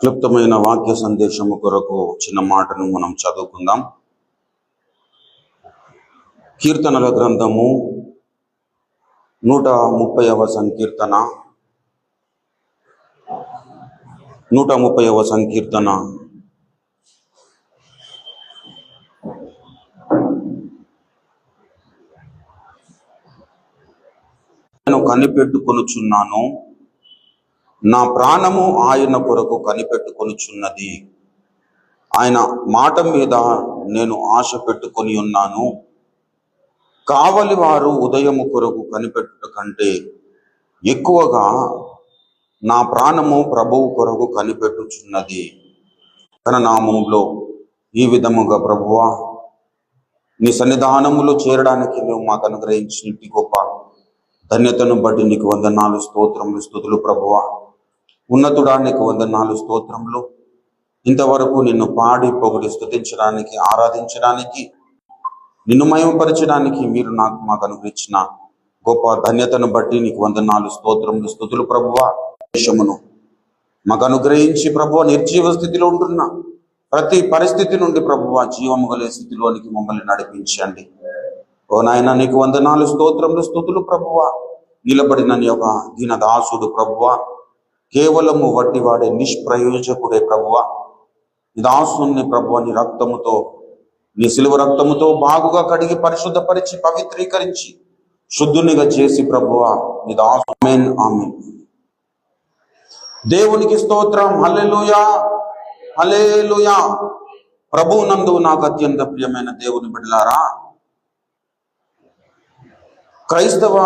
క్లుప్తమైన వాక్య సందేశము కొరకు చిన్న మాటను మనం చదువుకుందాం. కీర్తనల గ్రంథము 130వ సంకీర్తన 130వ సంకీర్తన నేను కనిపెట్టుకొనుచున్నాను, నా ప్రాణము ఆయన కొరకు కనిపెట్టుకొనుచున్నది. ఆయన మాట మీద నేను ఆశ పెట్టుకొని ఉన్నాను. కావలి వారు ఉదయము కొరకు కనిపెట్టుట కంటే ఎక్కువగా నా ప్రాణము ప్రభువు కొరకు కనిపెట్టుచున్నది. తన నామములో ఈ విధముగా ప్రభువా, నీ సన్నిధానములో చేరడానికి నువ్వు మాకు అనుగ్రహించినట్టి గొప్ప ధన్యతను బట్టి నీకు వందనాలు, స్తోత్రములు, స్తుతులు. ప్రభువా, ఉన్నతుడా నీకు వందనాలు, స్తోత్రములు. ఇంతవరకు నిన్ను పాడి పొగిడి స్తుతించడానికి, ఆరాధించడానికి, నిన్ను మహిమపరచడానికి మీరు మాకు అనుగ్రహించిన గొప్ప ధన్యతను బట్టి నీకు వందనాలు, స్తోత్రములు, స్తుతులు. ప్రభువా, దేశమును మాకు అనుగ్రహించి ప్రభువా, నిర్జీవ స్థితిలో ఉంటున్న ప్రతి పరిస్థితి నుండి ప్రభువా జీవము గల స్థితిలోనికి మమ్మల్ని నడిపించండి. ఓ నాయన, నీకు వందనాలు, స్తోత్రములు, స్తుతులు. ప్రభువా, నిలబడిన నీ యొక్క దీనదాసుడు ప్రభువా, కేవలము వడ్డివాడే నిష్ప్రయోజకుడే ప్రభువా, నీ దాసుని ప్రభువా నీ రక్తముతో, నీ సిలువ రక్తముతో బాగుగా కడిగి పరిశుద్ధపరిచి పవిత్రీకరించి శుద్ధునిగా చేసి ప్రభువా నీ దాసు. ఆమేన్, ఆమేన్. దేవునికి స్తోత్రం. హల్లెలూయా, హల్లెలూయా. ప్రభువునందు నాకు అత్యంత ప్రియమైన దేవుని బిడ్డలారా, క్రైస్తవ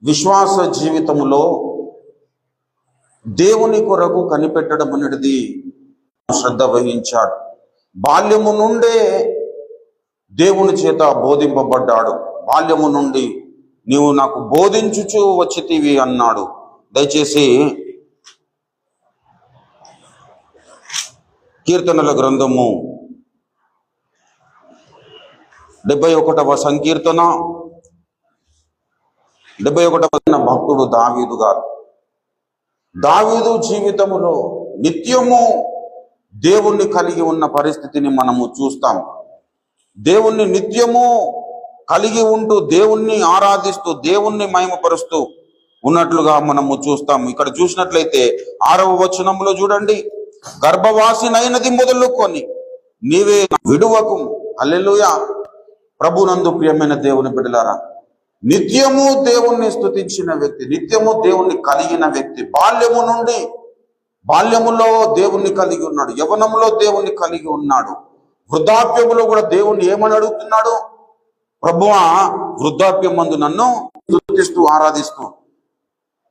విశ్వాస జీవితములో దేవుని కొరకు కనిపెట్టడం అనేది శ్రద్ధ వహించాడు. బాల్యము నుండే దేవుని చేత బోధింపబడ్డాడు. బాల్యము నుండి నీవు నాకు బోధించుచు వచ్చితివి అన్నాడు. దయచేసి కీర్తనల గ్రంథము 71వ సంకీర్తన 71వ భక్తుడు దావీదు గారు. దావీదు జీవితములో నిత్యము దేవుణ్ణి కలిగి ఉన్న పరిస్థితిని మనము చూస్తాం. దేవుణ్ణి నిత్యము కలిగి ఉంటూ, దేవుణ్ణి ఆరాధిస్తూ, దేవుణ్ణి మహిమపరుస్తూ ఉన్నట్లుగా మనము చూస్తాం. ఇక్కడ చూసినట్లయితే 6వ వచనంలో చూడండి, గర్భవాసినైనది మొదలుకొని నీవే విడువకు. హల్లెలూయా. ప్రభునందు ప్రియమైన దేవుని బిడ్డలారా, నిత్యము దేవుణ్ణి స్తుతించిన వ్యక్తి, నిత్యము దేవుణ్ణి కలిగిన వ్యక్తి, బాల్యములో దేవుణ్ణి కలిగి ఉన్నాడు, యవ్వనములో దేవుణ్ణి కలిగి ఉన్నాడు, వృద్ధాప్యములో కూడా దేవుణ్ణి ఏమని అడుగుతున్నాడు? ప్రభువా, వృద్ధాప్యమందు నన్ను స్తుతిస్తూ ఆరాధిస్తూ,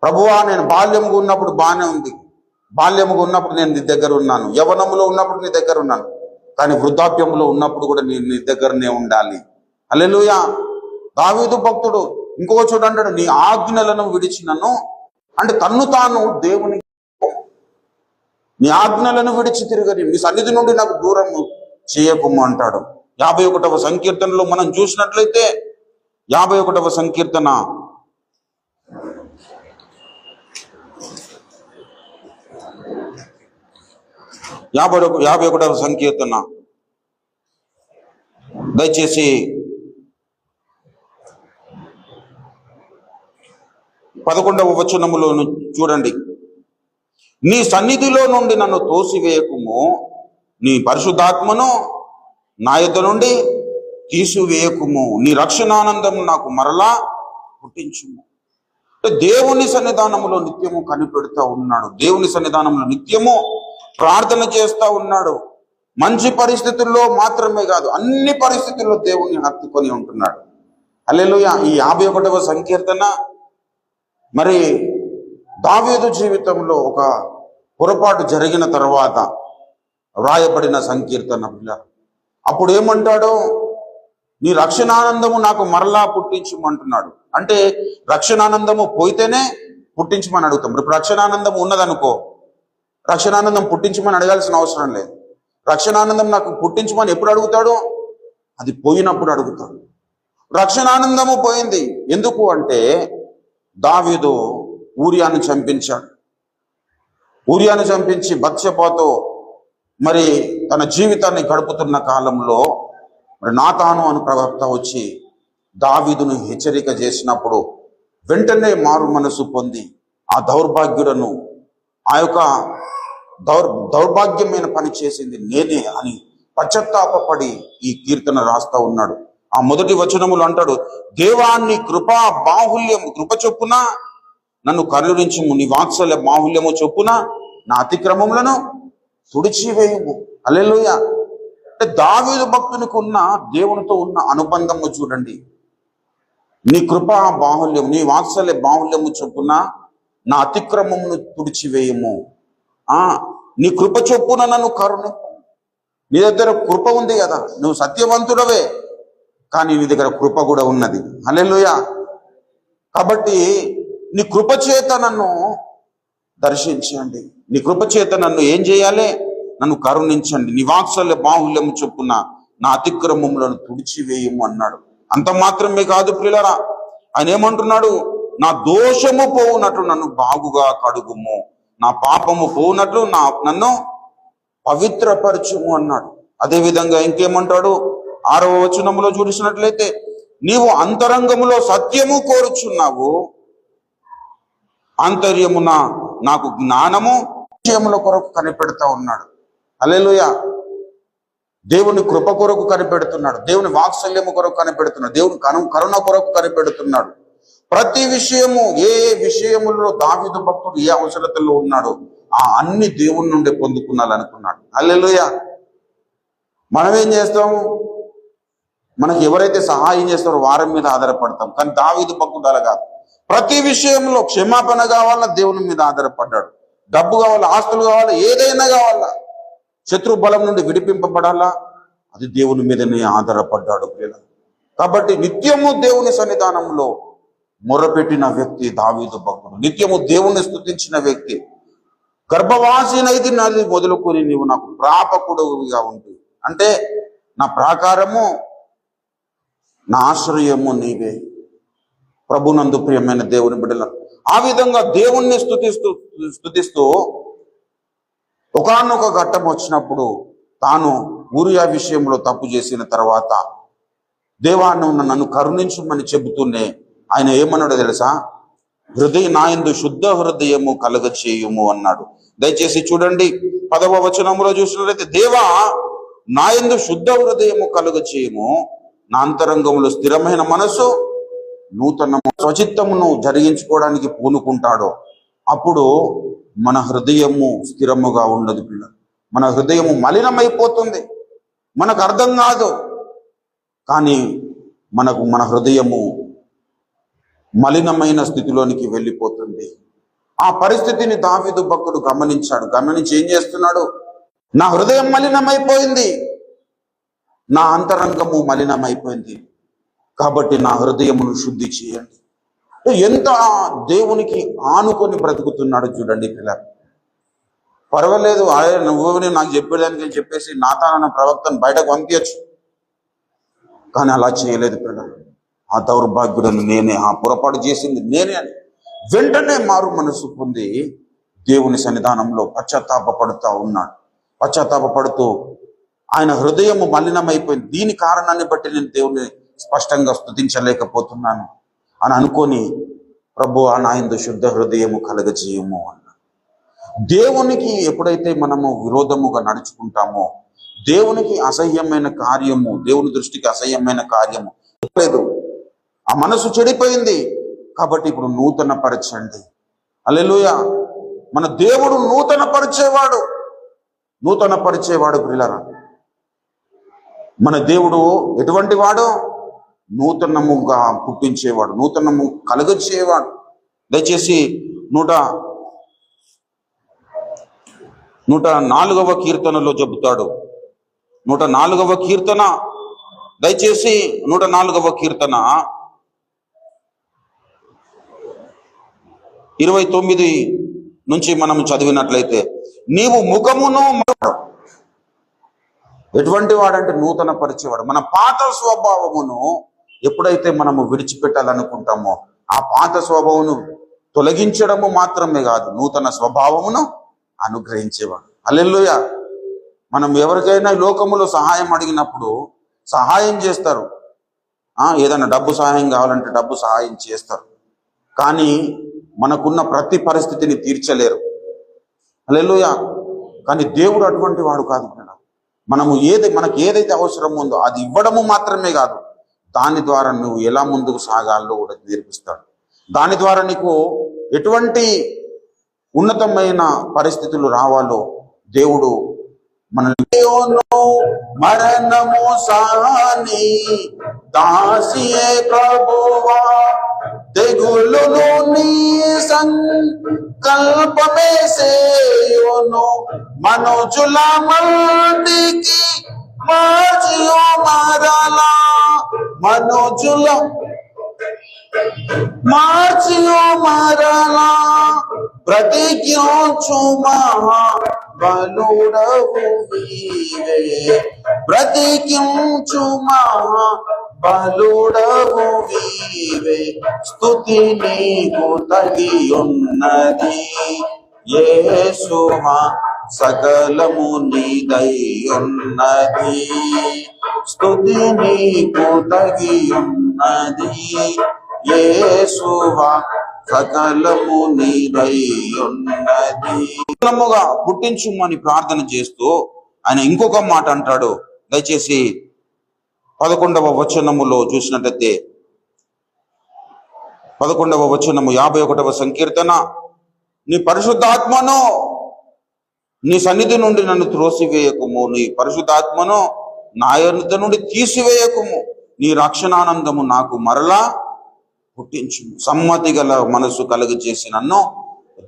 ప్రభువా నేను బాల్యముగా ఉన్నప్పుడు బాగానే ఉంది, బాల్యముగా ఉన్నప్పుడు నేను నీ దగ్గర ఉన్నాను, యవ్వనములో ఉన్నప్పుడు నీ దగ్గర ఉన్నాను, కానీ వృద్ధాప్యములో ఉన్నప్పుడు కూడా నేను నీ దగ్గరనే ఉండాలి. హల్లెలూయా. దావీదు భక్తుడు ఇంకో చోట అంటాడు, నీ ఆజ్ఞలను విడిచినను, అంటే తన్ను తాను దేవుని, నీ ఆజ్ఞలను విడిచి తిరగని, నీ సన్నిధి నుండి నాకు దూరం చేయకుము అంటాడు. 51వ సంకీర్తనలో మనం చూసినట్లయితే 51వ సంకీర్తన 51వ సంకీర్తన దయచేసి 11వ వచనములో చూడండి. నీ సన్నిధిలో నుండి నన్ను తోసివేయకుము, నీ పరిశుద్ధాత్మను నా యొద్ద నుండి తీసివేయకుము, నీ రక్షణానందము నాకు మరలా పుట్టించుము. దేవుని సన్నిధానములో నిత్యము కనిపెడుతూ ఉన్నాడు, దేవుని సన్నిధానంలో నిత్యము ప్రార్థన చేస్తూ ఉన్నాడు. మంచి పరిస్థితుల్లో మాత్రమే కాదు, అన్ని పరిస్థితుల్లో దేవుణ్ణి హత్తుకొని ఉంటున్నాడు. హల్లెలూయా. ఈ 51వ సంకీర్తన మరి దావీదు జీవితంలో ఒక పొరపాటు జరిగిన తర్వాత వ్రాయబడిన సంకీర్తన. అప్పుడు ఏమంటాడో, నీ రక్షణానందము నాకు మరలా పుట్టించమంటున్నాడు. అంటే రక్షణానందము పోయితేనే పుట్టించమని అడుగుతాం. ఇప్పుడు రక్షణానందం ఉన్నదనుకో, రక్షణానందం పుట్టించమని అడగాల్సిన అవసరం లేదు. రక్షణానందం నాకు పుట్టించమని ఎప్పుడు అడుగుతాడు? అది పోయినప్పుడు అడుగుతాడు. రక్షణానందము పోయింది. ఎందుకు అంటే దావీదు ఊరియాను చంపించాడు. ఊరియాను చంపించి బత్షెబతో మరి తన జీవితాన్ని గడుపుతున్న కాలంలో మరి నాతాను అను ప్రవక్త వచ్చి దావీదును హెచ్చరిక చేసినప్పుడు వెంటనే మారు మనసు పొంది ఆ దౌర్భాగ్యులను ఆ యొక్క దౌర్భాగ్యమైన పని చేసింది నేనే అని పశ్చాత్తాపడి ఈ కీర్తన రాస్తా ఉన్నాడు. ఆ మొదటి వచనములు అంటాడు, దేవాన్ని కృపా బాహుల్యము కృప చొప్పున నన్ను కరుణించుము, నీ వాత్సల్య బాహుల్యము చొప్పున నా అతిక్రమములను తుడిచివేయము. హల్లెలూయా. అంటే దావీదు భక్తునికి ఉన్న దేవునితో ఉన్న అనుబంధము చూడండి. నీ కృపా బాహుల్యం, నీ వాత్సల్య బాహుల్యము చొప్పున నా అతిక్రమమును తుడిచివేయము. నీ కృప చొప్పున నన్ను కరుణ. నీ దగ్గర కృప ఉంది కదా, నువ్వు సత్యవంతుడవే, కానీ నీ దగ్గర కృప కూడా ఉన్నది. హల్లెలూయా. కాబట్టి నీ కృప చేత నన్ను దర్శించండి, నీ కృప చేత నన్ను ఏం చేయాలి, నన్ను కరుణించండి, నీ వాత్సల్య బాహుల్యము చొప్పున నా అతిక్రమములను తుడిచివేయము అన్నాడు. అంత మాత్రమే కాదు ప్రియులారా, ఆయన ఏమంటున్నాడు, నా దోషము పోవునట్లు నన్ను బాగుగా కడుగుము, నా పాపము పోవునట్లు నన్ను పవిత్రపరచుము అన్నాడు. అదే విధంగా ఇంకేమంటాడు, 6వ వచనములో చూసినట్లయితే, నీవు అంతరంగములో సత్యము కోరుచున్నావు, ఆంతర్యమున నాకు జ్ఞానము విషయముల కొరకు కనిపెడతా ఉన్నాడు. హల్లెలూయా. దేవుని కృప కొరకు కనిపెడుతున్నాడు, దేవుని వాత్సల్యము కొరకు కనిపెడుతున్నాడు, దేవుని కరుణ కొరకు కనిపెడుతున్నాడు. ప్రతి విషయము, ఏ విషయములో దావీదు భక్తుడు ఏ అవసరతలో ఉన్నాడో ఆ అన్ని దేవుని నుండి పొందుకున్నాలనుకున్నాడు. హల్లెలూయా. మనం ఏం చేస్తాము, మనకి ఎవరైతే సహాయం చేస్తారో వారి మీద ఆధారపడతాం. కానీ దావీదు భక్తుడు అలా కాదు. ప్రతి విషయంలో క్షమాపణ కావాలా, దేవుని మీద ఆధారపడ్డాడు. డబ్బు కావాలా, ఆస్తులు కావాలా, ఏదైనా కావాలా, శత్రు బలం నుండి విడిపింపబడాలా, అది దేవుని మీదనే ఆధారపడ్డాడు. కాబట్టి నిత్యము దేవుని సన్నిధానంలో మొరపెట్టిన వ్యక్తి దావీదు భక్తుడు, నిత్యము దేవుణ్ణి స్తుతించిన వ్యక్తి. గర్భవాసినైది నాది మొదలుకొని నీవు నాకు ప్రాపకుడుగా ఉంటూ, అంటే నా ప్రాకారము, నా ఆశ్రయము నీవే. ప్రభునందు ప్రియమైన దేవుని బిడ్డల, ఆ విధంగా దేవుణ్ణి స్తుతిస్తూ ఒకానొక ఘట్టం వచ్చినప్పుడు తాను ఊరియా విషయంలో తప్పు చేసిన తర్వాత దేవా నన్ను కరుణించమని చెబుతూనే ఆయన ఏమన్నాడో తెలుసా, నాయందు శుద్ధ హృదయము కలగచేయుము అన్నాడు. దయచేసి చూడండి, 10వ వచనంలో చూసినట్లయితే, దేవా నాయందు శుద్ధ హృదయము కలుగచేయము, నా అంతరంగంలో స్థిరమైన మనసు నూతన స్వచిత్తమును జరిగించుకోవడానికి పూనుకుంటాడో అప్పుడు మన హృదయము స్థిరముగా ఉండదు పిల్లలు. మన హృదయము మలినమైపోతుంది, మనకు అర్థం కాదు, కానీ మన హృదయము మలినమైన స్థితిలోనికి వెళ్ళిపోతుంది. ఆ పరిస్థితిని దావీదు భక్తుడు గమనించాడు. గమనించి ఏం చేస్తున్నాడు, నా హృదయం మలినమైపోయింది, నా అంతరంగము మలినమైపోయింది, కాబట్టి నా హృదయమును శుద్ధి చేయండి. ఎంత దేవునికి ఆనుకొని బ్రతుకుతున్నాడు చూడండి పిల్లలు. పర్వాలేదు, నువ్వు నాకు చెప్పేదానికి చెప్పేసి నాతానన్న ప్రవక్తను బయటకు పంపించచ్చు, కానీ అలా చేయలేదు పిల్లలు. ఆ దౌర్భాగ్యుడను నేనే, ఆ పొరపాటు చేసింది నేనే అని వెంటనే మారు మనసు పొంది దేవుని సన్నిధానంలో పశ్చాత్తాపడుతూ ఉన్నాడు. పశ్చాత్తాపడుతూ ఆయన హృదయము మలినమైపోయింది, దీని కారణాన్ని బట్టి నేను దేవుని స్పష్టంగా స్తుతించలేకపోతున్నాను అని అనుకొని, ప్రభు నాయందు శుద్ధ హృదయము కలగజేయము అన్నాడు. దేవునికి ఎప్పుడైతే మనము విరోధముగా నడుచుకుంటామో, దేవునికి అసహ్యమైన కార్యము, దేవుని దృష్టికి అసహ్యమైన కార్యము లేదు, ఆ మనసు చెడిపోయింది. కాబట్టి ఇప్పుడు నూతన పరచండి. హల్లెలూయా. మన దేవుడు నూతన పరిచేవాడు ప్రియులారా. మన దేవుడు ఎటువంటి వాడు, నూతనముగా పుట్టించేవాడు, నూతనము కలుగచేవాడు. దయచేసి 104వ కీర్తనలో చెబుతాడు. 104వ కీర్తన, దయచేసి 104వ కీర్తన 29 నుంచి మనం చదివినట్లయితే, నీవు ముఖమును, ఎటువంటి వాడంటే నూతన పరిచేవాడు. మన పాత స్వభావమును ఎప్పుడైతే మనము విడిచిపెట్టాలనుకుంటామో, ఆ పాత స్వభావమును తొలగించడము మాత్రమే కాదు, నూతన స్వభావమును అనుగ్రహించేవాడు. హల్లెలూయా. మనం ఎవరికైనా ఈ లోకములో సహాయం అడిగినప్పుడు సహాయం చేస్తారు. ఏదైనా డబ్బు సహాయం కావాలంటే డబ్బు సహాయం చేస్తారు, కానీ మనకున్న ప్రతి పరిస్థితిని తీర్చలేరు. హల్లెలూయా. కానీ దేవుడు అటువంటి వాడు కాదు. మనకు ఏదైతే అవసరం ఉందో అది ఇవ్వడము మాత్రమే కాదు, దాని ద్వారా నువ్వు ఎలా ముందుకు సాగాలో కూడా నేర్పిస్తాడు. దాని ద్వారా నీకు ఎటువంటి ఉన్నతమైన పరిస్థితులు రావాలో దేవుడు మనల్ని మరణము సాని దాసియే ప్రభువా తెగులును నీ సంకల్పమే సేయును మనుజుల మందికి మార్చియో మరలా మనుజుల మార్చియో మరలా బ్రతికించు మహా బలుడవు నీవే బ్రతికించు మహా బలుడవు నీవే స్తుతి నీకు తగి ఉన్నది యేసువా సకలము నీదై ఉన్నది స్తుతి నీకు తగి ఉన్నది యేసువా సకలము నీదై ఉన్నది. మూలముగా పుట్టించుమని ప్రార్థన చేస్తూ ఆయన ఇంకొక మాట అంటాడు. దయచేసి 11వ వచనములో చూసినట్లయితే 11వ వచనము 51వ సంకీర్తన, నీ పరిశుద్ధాత్మను నీ సన్నిధి నుండి నన్ను త్రోసివేయకుము, నీ పరిశుద్ధాత్మను నా యొద్ద నుండి తీసివేయకుము, నీ రక్షణానందము నాకు మరలా పుట్టించుము, సమ్మతి గల మనసు కలుగజేసి నన్ను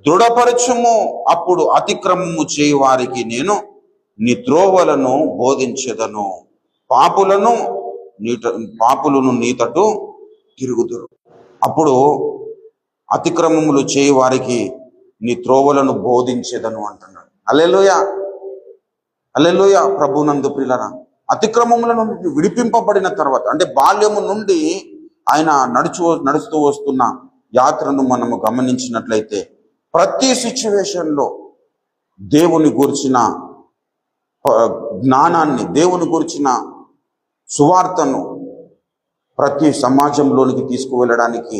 దృఢపరచుము, అప్పుడు అతిక్రమము చేయి వారికి నేను నీ త్రోవలను బోధించెదను, పాపులను నీ తట్టు తిరుగుదురు. అప్పుడు అతిక్రమములు చేయి వారికి నీ త్రోవలను బోధించెదను అంటున్నాడు. హల్లెలూయా, హల్లెలూయా. ప్రభునందు ప్రియులారా, అతిక్రమములను విడిపింపబడిన తర్వాత, అంటే బాల్యము నుండి ఆయన నడుస్తూ వస్తున్న యాత్రను మనము గమనించినట్లయితే ప్రతి సిచ్యువేషన్లో దేవుని గురించిన జ్ఞానాన్ని, దేవుని గురించిన సువార్తను ప్రతి సమాజంలోనికి తీసుకువెళ్ళడానికి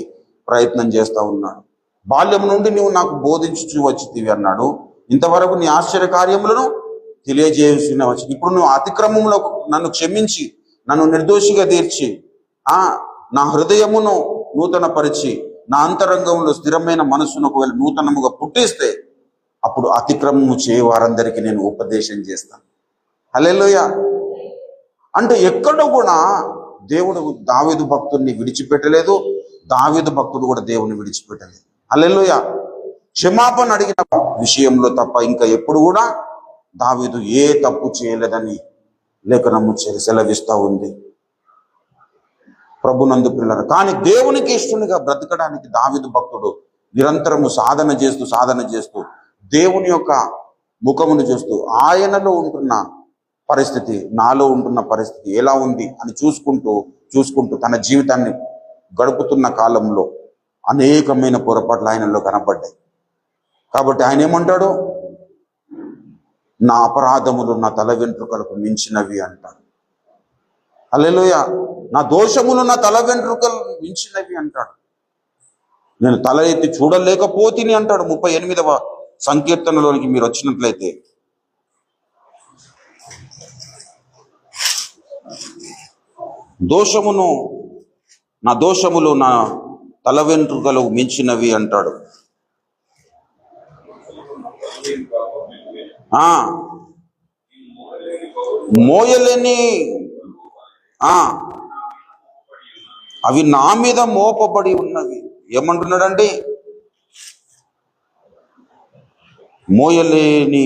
ప్రయత్నం చేస్తూ ఉన్నాడు. బాల్యం నుండి నువ్వు నాకు బోధించు వచ్చితివి అన్నాడు, ఇంతవరకు నీ ఆశ్చర్య కార్యములను తెలియజేసిన వచ్చి, ఇప్పుడు నువ్వు అతిక్రమంలో నన్ను క్షమించి నన్ను నిర్దోషిగా తీర్చి నా హృదయమును నూతన పరిచి నా అంతరంగంలో స్థిరమైన మనస్సును ఒకవేళ నూతనముగా పుట్టిస్తే అప్పుడు అతిక్రమము చేయ వారందరికీ నేను ఉపదేశం చేస్తాను. హల్లెలూయా. అంటే ఎక్కడ కూడా దేవుడు దావీదు భక్తుడిని విడిచిపెట్టలేదు, దావీదు భక్తుడు కూడా దేవుని విడిచిపెట్టలేదు. హల్లెలూయా. క్షమాపణ అడిగిన విషయంలో తప్ప ఇంకా ఎప్పుడు కూడా దావీదు ఏ తప్పు చేయలేదని లేఖనము సెలవిస్తూ ఉంది. ప్రభునందు పిల్లలు. కానీ దేవునికి ఇష్టనిగా బ్రతకడానికి దావీదు భక్తుడు నిరంతరము సాధన చేస్తూ దేవుని యొక్క ముఖమును చూస్తూ ఆయనలో ఉంటున్న పరిస్థితి, నాలో ఉంటున్న పరిస్థితి ఎలా ఉంది అని చూసుకుంటూ తన జీవితాన్ని గడుపుతున్న కాలంలో అనేకమైన పొరపాట్లు ఆయనలో కనపడ్డాయి. కాబట్టి ఆయన ఏమంటాడు, నా అపరాధములు నా తల వెంట్రుకలకు మించినవి అంటాడు. హల్లెలూయా. నా దోషములు నా తల వెంట్రుకలు మించినవి అంటాడు. నేను తల ఎత్తి చూడలేకపోతిని అంటాడు 38వ సంకీర్తనలోనికి మీరు వచ్చినట్లయితే. నా దోషములు నా తల వెంట్రుకలు మించినవి అంటాడు. మోయలేని అవి నా మీద మోపబడి ఉన్నవి. ఏమంటున్నాడండి? మోయలేని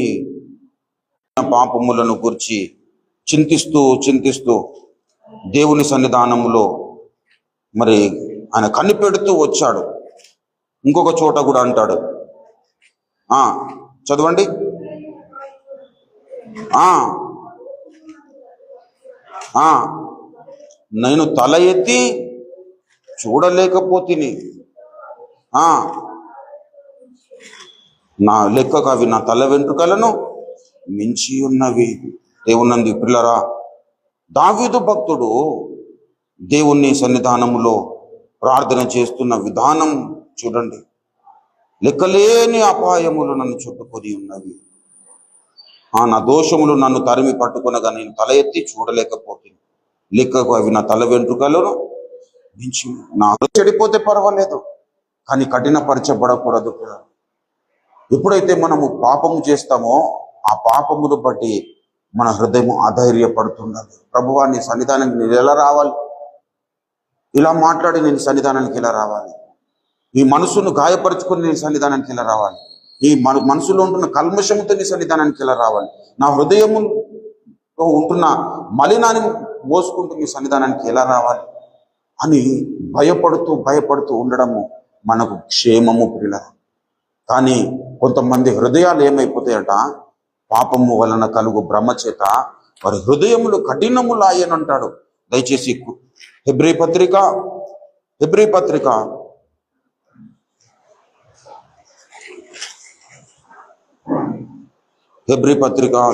పాపములను గురించి చింతిస్తూ దేవుని సన్నిధానములో మరి ఆయన కనిపెడుతూ వచ్చాడు. ఇంకొక చోట కూడా అంటాడు, చదవండి. నేను తల ఎత్తి చూడలేకపోతిని. నా లెక్కకు అవి నా తల వెంట్రుకలను మించి ఉన్నవి. దేవునంది పిల్లరా, దావీదు భక్తుడు దేవుని సన్నిధానములో ప్రార్థన చేస్తున్న విధానం చూడండి. లెక్కలేని అపాయములు నన్ను చుట్టుకొని ఉన్నవి. నా దోషములు నన్ను తరిమి పట్టుకునగా నేను తల ఎత్తి చూడలేకపోతుంది. లెక్కకు అవి నా తల వెంట్రుకలను మించి. నా చెడిపోతే పర్వాలేదు, కానీ కఠినపరచబడకూడదు. ఎప్పుడైతే మనము పాపము చేస్తామో ఆ పాపమును బట్టి మన హృదయం ఆధైర్యపడుతున్నది. ప్రభువా, నీ సన్నిధానానికి నేను ఎలా రావాలి? ఇలా మాట్లాడి నేను సన్నిధానానికి ఎలా రావాలి? ఈ మనసును గాయపరుచుకుని నేను సన్నిధానానికి ఎలా రావాలి? ఈ మనసులో ఉంటున్న కల్మషముతో నీ సన్నిధానానికి ఎలా రావాలి? నా హృదయములో ఉంటున్న మలినాన్ని మోసుకుంటూ నీ సన్నిధానానికి ఎలా రావాలి అని భయపడుతూ ఉండడము మనకు క్షేమము ప్రియుల. కానీ కొంతమంది హృదయాలు ఏమైపోతాయట, పాపము వలన కలుగు భ్రమ చేత వారి హృదయములు కఠినములాయనంటాడు. దయచేసి హెబ్రీ పత్రిక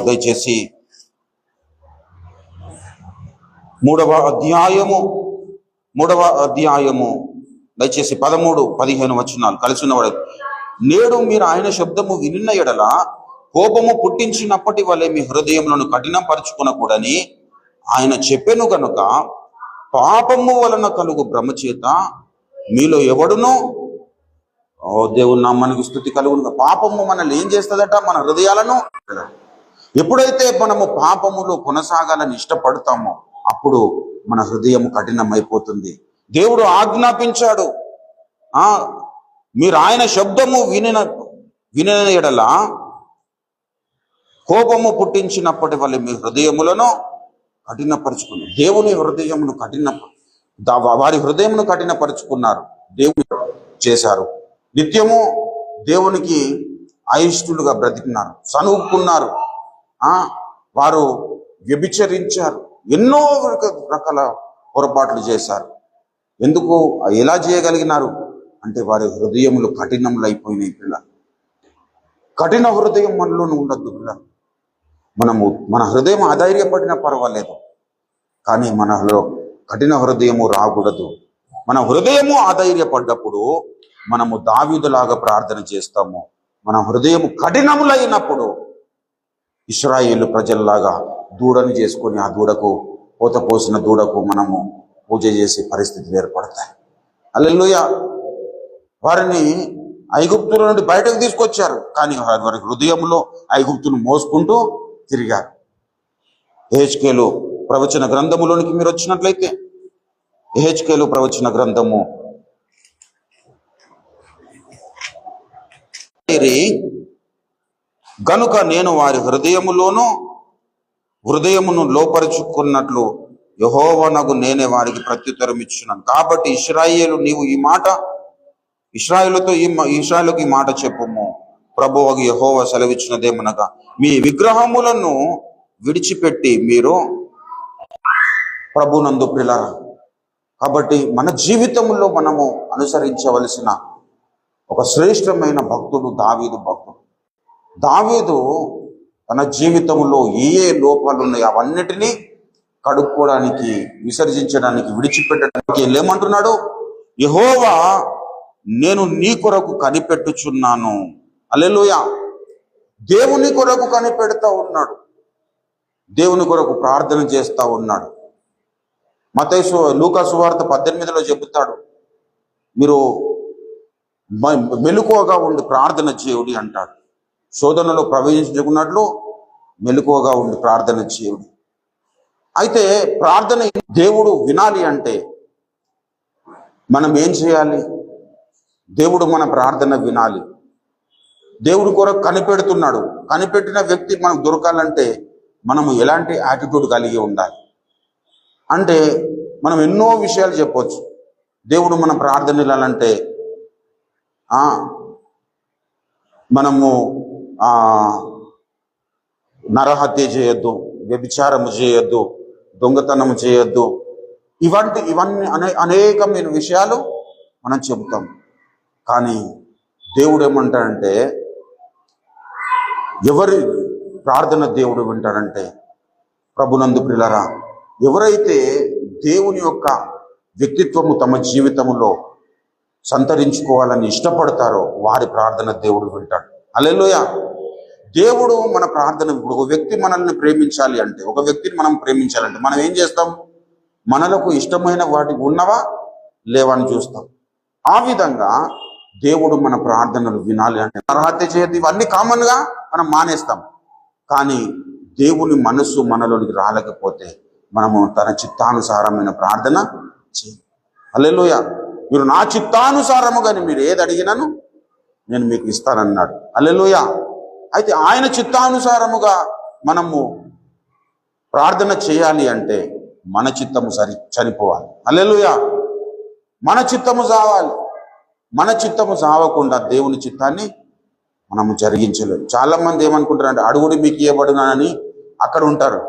దయచేసి 3వ అధ్యాయము దయచేసి 13-15 వచనాలు కలిసి ఉన్నవాడు. నేడు మీరు ఆయన శబ్దము వినిన ఎడల కోపము పుట్టించినప్పటి వలె మీ హృదయములను కఠినపరచుకునకూడని ఆయన చెప్పెను గనుక పాపము వలన కలుగు భ్రమ చేత మీలో ఎవడునో దేవుని నామానికి స్తుతి కలుగును. పాపము మనల్ని ఏం చేస్తుందట? మన హృదయాలను. ఎప్పుడైతే మనము పాపములో కొనసాగాలని ఇష్టపడతామో అప్పుడు మన హృదయం కఠినమైపోతుంది. దేవుడు ఆజ్ఞాపించాడు, మీరు ఆయన శబ్దము వినిన ఎడల కోపము పుట్టించినప్పటి వల్ల మీ హృదయములను కఠినపరుచుకుని. దేవుని హృదయమును వారి హృదయమును కఠినపరుచుకున్నారు, దేవుని చేశారు. నిత్యము దేవునికి అయిష్టులుగా బ్రతికినారు, సనుక్కున్నారు, వారు వ్యభిచరించారు, ఎన్నో రకాల పొరపాట్లు చేశారు. ఎందుకు ఎలా చేయగలిగినారు అంటే వారి హృదయములు కఠినములు అయిపోయినాయి. పిల్ల కఠిన హృదయం మనలోనే ఉండద్దు. పిల్ల మన హృదయం అధైర్యపడినా పర్వాలేదు, కానీ మనలో కఠిన హృదయము రాకూడదు. మన హృదయము ఆధైర్యపడ్డప్పుడు మనము దావీదులాగా ప్రార్థన చేస్తాము. మన హృదయము కఠినములైనప్పుడు ఇశ్రాయేలు ప్రజల్లాగా దూడని చేసుకొని ఆ దూడకు పోత పోసిన దూడకు మనము పూజ చేసే పరిస్థితులు ఏర్పడతాయి. హల్లెలూయా. వారిని ఐగుప్తుల నుండి బయటకు తీసుకొచ్చారు, కానీ వారి హృదయంలో ఐగుప్తును మోసుకుంటూ తిరిగారు. యెహెజ్కేలు ప్రవచన గ్రంథములోనికి మీరు వచ్చినట్లయితే, యెహెజ్కేలు ప్రవచన గ్రంథము గనుక నేను వారి హృదయమును లోపరుచుకున్నట్లు యెహోవానగు నేనే వారికి ప్రత్యుత్తరం ఇచ్చున్నాను. కాబట్టి ఇశ్రాయేలుకి ఈ మాట చెప్పుము. ప్రభువగు యెహోవా సెలవిచ్చినదేమనగా, మీ విగ్రహములను విడిచిపెట్టి మీరు ప్రభునందు ప్రియులారా. కాబట్టి మన జీవితంలో మనము అనుసరించవలసిన ఒక శ్రేష్టమైన భక్తుడు దావీదు భక్తుడు. దావీదు తన జీవితంలో ఏ లోపాలు ఉన్నాయో అవన్నిటినీ కడుక్కోవడానికి, విసర్జించడానికి, విడిచిపెట్టడానికి ఏమంటున్నాడు? యెహోవా, నేను నీ కొరకు కనిపెట్టుచున్నాను. హల్లెలూయా. దేవుని కొరకు కనిపెడతా ఉన్నాడు, దేవుని కొరకు ప్రార్థన చేస్తా ఉన్నాడు. లూకా సువార్త 18లో చెబుతాడు, మీరు మెలకువగా ఉండి ప్రార్థన చేయుడి అంటాడు. శోధనలో ప్రవేశించుకున్నట్లు మెలకువగా ఉండి ప్రార్థన చేయుడి. అయితే ప్రార్థన దేవుడు వినాలి అంటే మనం ఏం చేయాలి? దేవుడు మన ప్రార్థన వినాలి. దేవుడి కొరకు కనిపెడుతున్నాడు. కనిపెట్టిన వ్యక్తి మనకు దొరకాలంటే మనము ఎలాంటి యాటిట్యూడ్ కలిగి ఉండాలి అంటే, మనం ఎన్నో విషయాలు చెప్పొచ్చు. దేవుడు మన ప్రార్థన వినాలంటే మనము నరహత్య చేయొద్దు, వ్యభిచారము చేయొద్దు, దొంగతనము చేయొద్దు, ఇవన్నీ అనేకమైన విషయాలు మనం చెబుతాం. కానీ దేవుడు ఏమంటాడంటే, ఎవరి ప్రార్థన దేవుడు వింటాడంటే, ప్రభునందు ప్రియులారా, ఎవరైతే దేవుని యొక్క వ్యక్తిత్వము తమ జీవితంలో సంతరించుకోవాలని ఇష్టపడతారో వారి ప్రార్థన దేవుడు వింటాడు. హల్లెలూయా. దేవుడు మన ప్రార్థన, ఇప్పుడు ఒక వ్యక్తి మనల్ని ప్రేమించాలి అంటే, ఒక వ్యక్తిని మనం ప్రేమించాలంటే మనం ఏం చేస్తాం? మనలకు ఇష్టమైన వాటి ఉన్నవా లేవని చూస్తాం. ఆ విధంగా దేవుడు మన ప్రార్థనలు వినాలి అంటే నరహత్య చేయదు, ఇవన్నీ కామన్గా మనం మానేస్తాం. కానీ దేవుని మనస్సు మనలోనికి రాలేకపోతే మనము తన చిత్తానుసారమైన ప్రార్థన చేయాలి. హల్లెలూయా. మీరు నా చిత్తానుసారముగాని మీరు ఏది అడిగినను నేను మీకు ఇస్తానన్నాడు. హల్లెలూయా. అయితే ఆయన చిత్తానుసారముగా మనము ప్రార్థన చేయాలి అంటే మన చిత్తము చనిపోవాలి. హల్లెలూయా. మన చిత్తము చావాలి. మన చిత్తము చావకుండా దేవుని చిత్తాన్ని మనము జరిగించలేము. చాలా మంది ఏమనుకుంటారంటే అడుగుడి మీకు ఇవ్వబడునని అక్కడ ఉంటారు.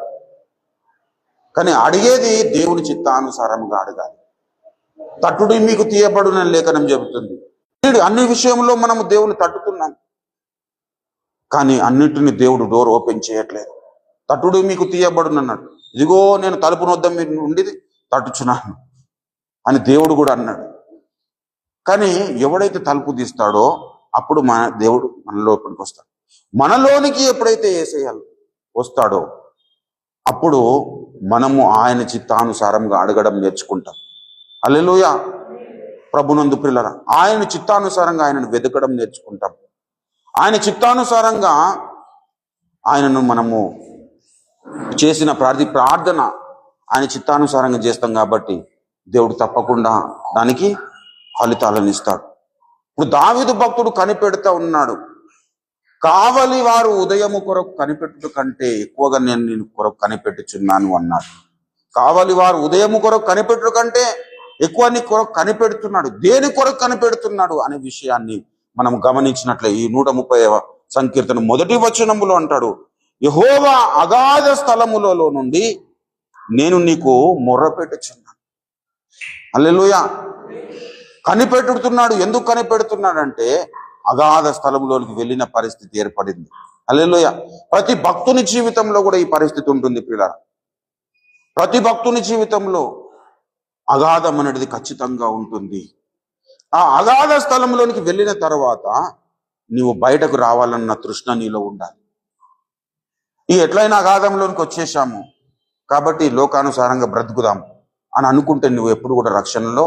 కానీ అడిగేది దేవుని చిత్తానుసారముగా అడగాలి. తట్టుడి మీకు తీయబడునని లేఖనం చెబుతుంది. అన్ని విషయంలో మనము దేవుని తట్టుతున్నాం, కానీ అన్నిటిని దేవుడు డోర్ ఓపెన్ చేయట్లేదు. తట్టుడు మీకు తీయబడునన్నాడు. ఇదిగో నేను తలుపు నొద్ద మీరు ఉండేది తట్టుచున్నాను అని దేవుడు కూడా అన్నాడు. కానీ ఎవడైతే తలుపు తీస్తాడో అప్పుడు మన దేవుడు మనలోపలికి వస్తాడు. మనలోనికి ఎప్పుడైతే యేసయ్య వస్తాడో అప్పుడు మనము ఆయన చిత్తానుసారంగా అడగడం నేర్చుకుంటాం. హల్లెలూయా. ప్రభునందు ప్రియులారా, ఆయన చిత్తానుసారంగా ఆయనను వెతకడం నేర్చుకుంటాం. ఆయన చిత్తానుసారంగా ఆయనను మనము చేసిన ప్రార్థన ఆయన చిత్తానుసారంగా చేస్తాం కాబట్టి దేవుడు తప్పకుండా దానికి ఫలితాలను ఇస్తాడు. ఇప్పుడు దావీదు భక్తుడు కనిపెడుతూ ఉన్నాడు, కావలి వారు ఉదయము కొరకు కనిపెట్టుట కంటే ఎక్కువగా నేను కొరకు కనిపెట్టుచున్నాను అన్నాడు. కావలి వారు ఉదయము కొరకు కనిపెట్టుట కంటే ఎక్కువ నీ కొరకు కనిపెడుతున్నాడు. దేని కొరకు కనిపెడుతున్నాడు అనే విషయాన్ని మనం గమనించినట్లే ఈ 130వ సంకీర్తన 1వ వచనములో అంటాడు, యెహోవా అగాధ స్థలములలో నుండి నేను నీకు మొర్రపెట్టుచున్నాను. హల్లెలూయా. కనిపెట్టుతున్నాడు. ఎందుకు కనిపెడుతున్నాడంటే అగాధ స్థలంలోనికి వెళ్ళిన పరిస్థితి ఏర్పడింది. హల్లెలూయా. ప్రతి భక్తుని జీవితంలో కూడా ఈ పరిస్థితి ఉంటుంది ప్రియులారా. ప్రతి భక్తుని జీవితంలో అగాధం అనేది ఖచ్చితంగా ఉంటుంది. ఆ అగాధ స్థలంలోనికి వెళ్ళిన తర్వాత నీవు బయటకు రావాలన్న తృష్ణ నీలో ఉండాలి. ఈ ఎట్లయినా అగాధంలోనికి వచ్చేసాము కాబట్టి లోకానుసారంగా బ్రతుకుదాం అని అనుకుంటే నువ్వు ఎప్పుడు కూడా రక్షణలో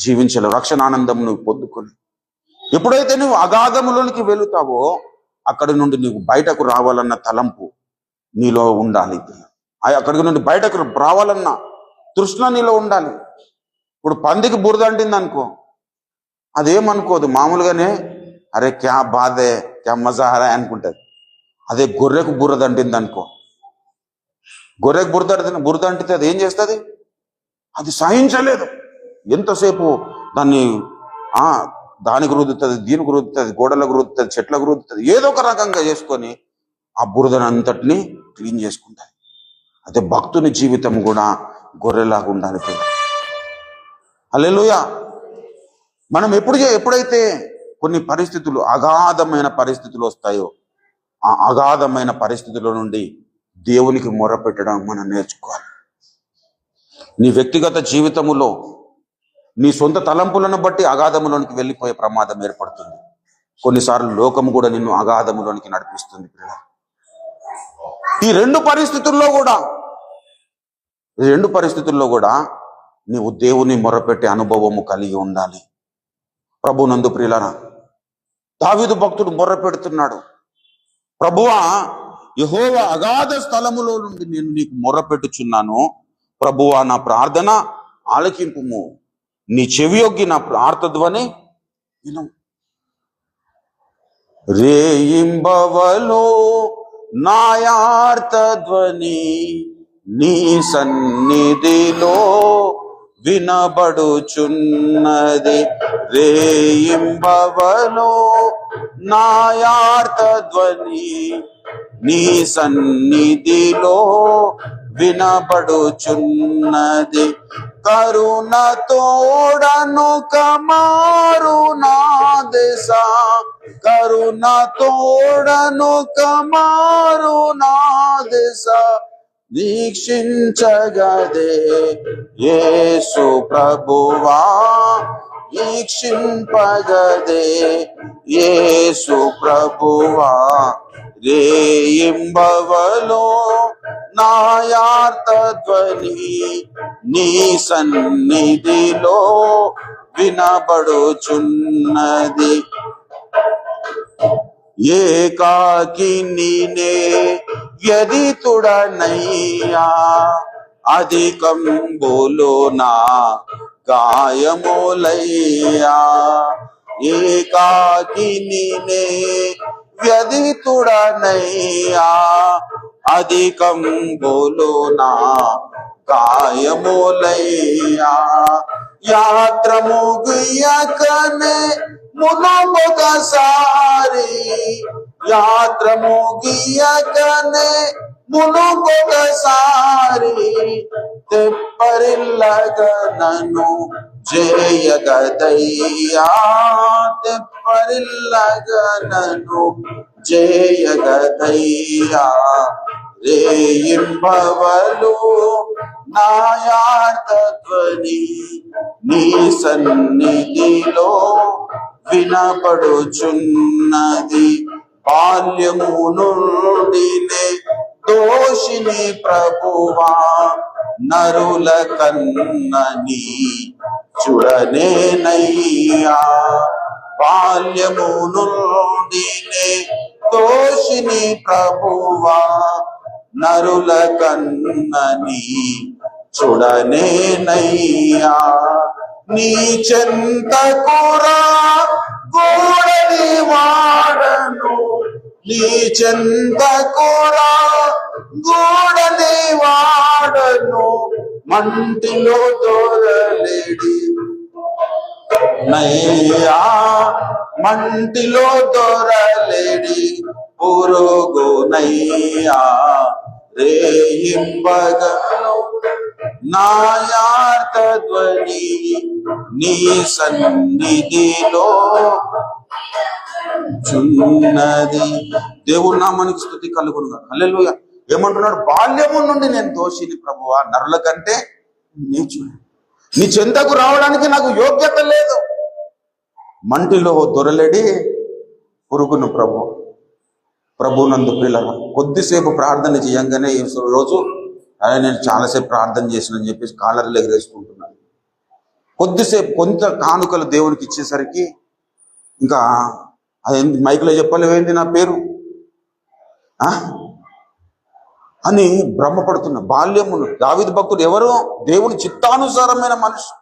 జీవించలేవు. రక్షణ ఆనందం నువ్వు పొందుకొని ఎప్పుడైతే నువ్వు అగాధములోనికి వెళుతావో అక్కడి నుండి నువ్వు బయటకు రావాలన్న తలంపు నీలో ఉండాలి. అక్కడి నుండి బయటకు రావాలన్న తృష్ణ నీలో ఉండాలి. ఇప్పుడు పందికి బురద అంటింది అనుకో, అదేమనుకోదు, మామూలుగానే అరే క్యా బాధే క్యా మజా హరా అనుకుంటుంది. అదే గొర్రెకు బురద అంటింది అనుకో, గొర్రెకు బురద అంటితే అది ఏం చేస్తుంది? అది సహించలేదు. ఎంతసేపు దానికి రుద్దుతుంది, దీనికి రుద్దుతుంది, గోడలకు రుద్దుతుంది, చెట్లకు రుద్దుతుంది, ఏదో ఒక రకంగా చేసుకొని ఆ బురదను అంతటిని క్లీన్ చేసుకుంటుంది. అయితే భక్తుని జీవితం కూడా గొర్రెలాగా ఉండాలి. హల్లెలూయా. మనం ఎప్పుడైతే కొన్ని పరిస్థితులు అగాధమైన పరిస్థితులు వస్తాయో ఆ అగాధమైన పరిస్థితుల నుండి దేవునికి మొర్రపెట్టడం మనం నేర్చుకోవాలి. నీ వ్యక్తిగత జీవితములో నీ సొంత తలంపులను బట్టి అగాధములోనికి వెళ్ళిపోయే ప్రమాదం ఏర్పడుతుంది. కొన్నిసార్లు లోకము కూడా నిన్ను అగాధములోనికి నడిపిస్తుంది. ఈ రెండు పరిస్థితుల్లో కూడా నీవు దేవుని మొరపెట్టే అనుభవము కలిగి ఉండాలి. ప్రభునందు ప్రియులారా, దావీదు భక్తుడు మొర్రపెడుతున్నాడు, ప్రభువా యెహోవా అగాధ స్థలములో నుండి నేను నీకు మొర్రపెట్టుచున్నాను. ప్రభువా నా ప్రార్థన ఆలకింపుము, నీ చెవియొగ్గి నా ప్రార్థధ్వని విను. రేయింబవలో నాయార్తధ్వని నీ సన్నిధిలో వినబడుచున్నది. రేయింబవలో నాయార్తధ్వని నీ సన్నిధిలో వినబడుచున్నది. కరుణ తోడను కమారు నా దశ కరుణ తోడను కమారు నా దిశ దీక్షించగదే యేసు ప్రభువా దీక్షింపగదే యేసు ప్రభువా రేయింబవలో నాయార్తధ్వని నీ సన్నిధిలో వినబడుచున్నది ఏకాకి నీనే వ్యధితుడనయ్యా అధికంబులో నా గాయములయ్యా ఏకాకి నీనే వ్యధితుడనయ్యా అధికంబులో నా గాయములయ్యా యాత్ర ముగియకనే మునుకొకసారి యాత్ర ముగియకనే మునుకొకసారి తెప్పరిల్లగ నన్ను జయగదయ్యా తెప్పరిల్లగ నన్ను జయగదయ్యా రేయింబవలు నాయార్తధ్వని నీ సన్నిధిలో వినపడుచున్నది బాల్యము నుండినే దోషిని ప్రభువా నరుల కన్నని చూడనేనయ్యా బాల్యము నుండినే దోషిని ప్రభువా నరుల కన్నని చూడనేనయ్యా నీ చెంతకురా గోడని వాడను నీ చెంతకురా గోడని వాడను మంటిలో దొరలేడి నయ్యా మంటిలో దొరలేడి పురుగునయ్యా రేయింబగను నాయార్తధ్వని నీ సన్నిధిలో చున్నది దేవుని నామానికి స్తుతి కలుగునుగా హల్లెలూయా ఏమంటున్నాడు బాల్యము నుండి నేను దోషిని ప్రభువా నరుల కంటే నీచుడు నీ చెంతకు రావడానికి నాకు యోగ్యత లేదు మంటిలో దొరలేడి పురుగును ప్రభునందు పిల్లల కొద్దిసేపు ప్రార్థన చేయంగానే ఈ రోజు నేను చాలాసేపు ప్రార్థన చేసినని చెప్పేసి కాలర్లు ఎగరేసుకుంటున్నాను కొద్దిసేపు కొంత కానుకలు దేవునికి ఇచ్చేసరికి ఇంకా అదేంటి మైక్లో చెప్పలేవేంటి నా పేరు అని భ్రమపడుతున్న బాల్యమును దావీదు భక్తుడు ఎవరు దేవుని చిత్తానుసారమైన మనిషి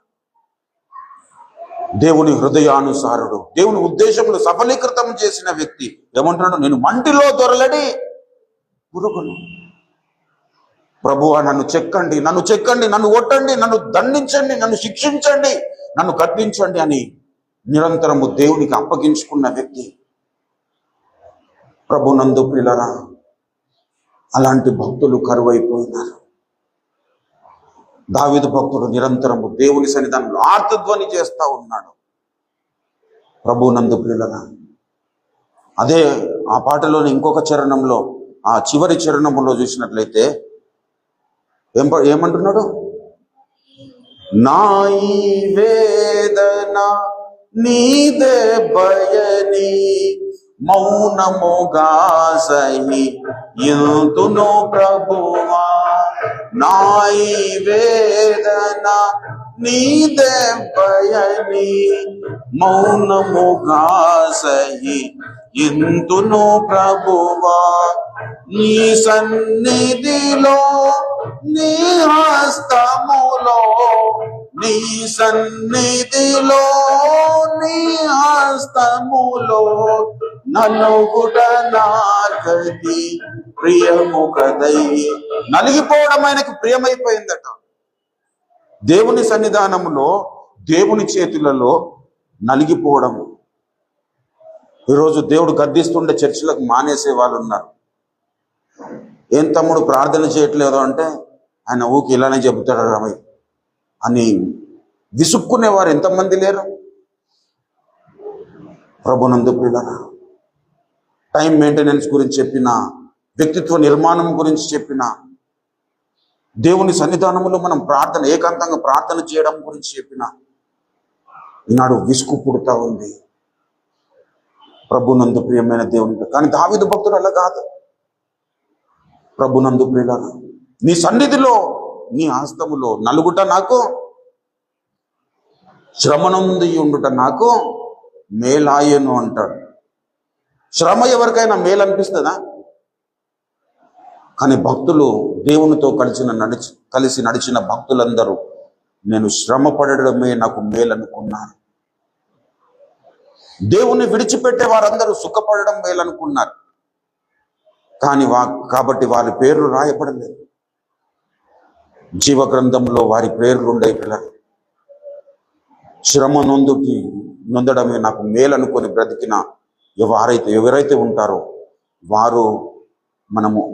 దేవుని హృదయానుసారుడు దేవుని ఉద్దేశములు సఫలీకృతం చేసిన వ్యక్తి ఏమంటున్నాడు నేను మంటిలో దొరలడి పురుగును ప్రభువా నన్ను చెక్కండి నన్ను కొట్టండి నన్ను దండించండి నన్ను శిక్షించండి నన్ను కట్టించండి అని నిరంతరము దేవునికి అప్పగించుకున్న వ్యక్తి ప్రభునందు ప్రియులారా అలాంటి భక్తులు కరువైపోయినారు దావీదు భక్తుడు నిరంతరము దేవుని సన్నిధానంలో ఆర్తధ్వని చేస్తా ఉన్నాడు ప్రభునందు ప్రియులారా అదే ఆ పాటలోని ఇంకొక చరణంలో ఆ చివరి చరణంలో చూసినట్లయితే ఏమంటున్నాడు నా ఈ వేదన నీదే బయని మౌనముగా సహి యుతును ప్రభువా నా ఈ వేదన నీదే బయని మౌనముగా సహి యుతును ప్రభువా నీ సన్నిధిలో నీ హస్తములో నీ సన్నిధిలో నీ హస్తములో నలుగుట నాకది ప్రియము కదై నలిగిపోవడం ఆయనకు ప్రియమైపోయిందట దేవుని సన్నిధానములో దేవుని చేతులలో నలిగిపోవడము ఈరోజు దేవుడు గద్దిస్తుండే చర్చిలకు మానేసే వాళ్ళు ఉన్నారు ఏం తమ్ముడు ప్రార్థన చేయట్లేదు అంటే ఆయన ఊకి ఇలానే చెబుతాడు రమయ్య అని విసుక్కునేవారు ఎంతమంది లేరు ప్రభునందు ప్రియులారా టైం మెయింటెనెన్స్ గురించి చెప్పిన, వ్యక్తిత్వ నిర్మాణం గురించి చెప్పిన, దేవుని సన్నిధానంలో మనం ఏకాంతంగా ప్రార్థన చేయడం గురించి చెప్పిన, ఈనాడు విసుగు పుడుతూ ఉంది ప్రభునందు ప్రియమైన దేవుని. కానీ దావీదు భక్తుడు అలా కాదు. ప్రభునందు ప్రియులారా, నీ సన్నిధిలో నీ హస్తములో నలుగుట నాకు, శ్రమనుంది ఉండుట నాకు మేలాయను అంటాడు. శ్రమ ఎవరికైనా మేలు అనిపిస్తుందా? కానీ భక్తులు, దేవునితో కలిసి నడిచిన భక్తులందరూ నేను శ్రమ పడడమే నాకు మేలు అనుకున్నారు. దేవుని విడిచిపెట్టే వారందరూ సుఖపడడం మేలు అనుకున్నారు. కానీ కాబట్టి వారి పేర్లు రాయబడలేదు జీవ గ్రంథంలో. వారి పేర్లు ఉండే పిల్లలు శ్రమ నొందడమే నాకు మేలు అనుకొని బ్రతికిన ఎవరైతే ఉంటారో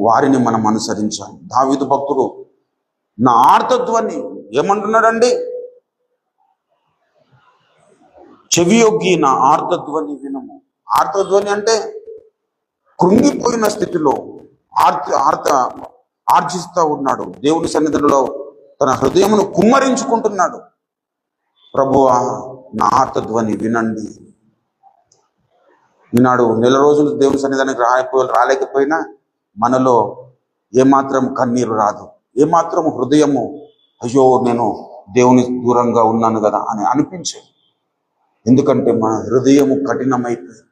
వారిని మనం అనుసరించాలి. దావీదు భక్తుడు నా ఆర్తత్వాన్ని ఏమంటున్నాడండి? చెవియొగ్గి నా ఆర్తధ్వని వినము. ఆర్తధ్వని అంటే కృంగిపోయిన స్థితిలో ఆర్జిస్తూ ఉన్నాడు. దేవుని సన్నిధిలో తన హృదయమును కుమ్మరించుకుంటున్నాడు. ప్రభువా నా ఆర్తధ్వని వినండి. ఈనాడు నెల రోజులు దేవుని సన్నిధానికి రాలేకపోయినా మనలో ఏమాత్రం కన్నీరు రాదు, ఏమాత్రం హృదయము అయ్యో నేను దేవుని దూరంగా ఉన్నాను కదా అని అనిపించేది. ఎందుకంటే మన హృదయము కఠినమైపోయింది.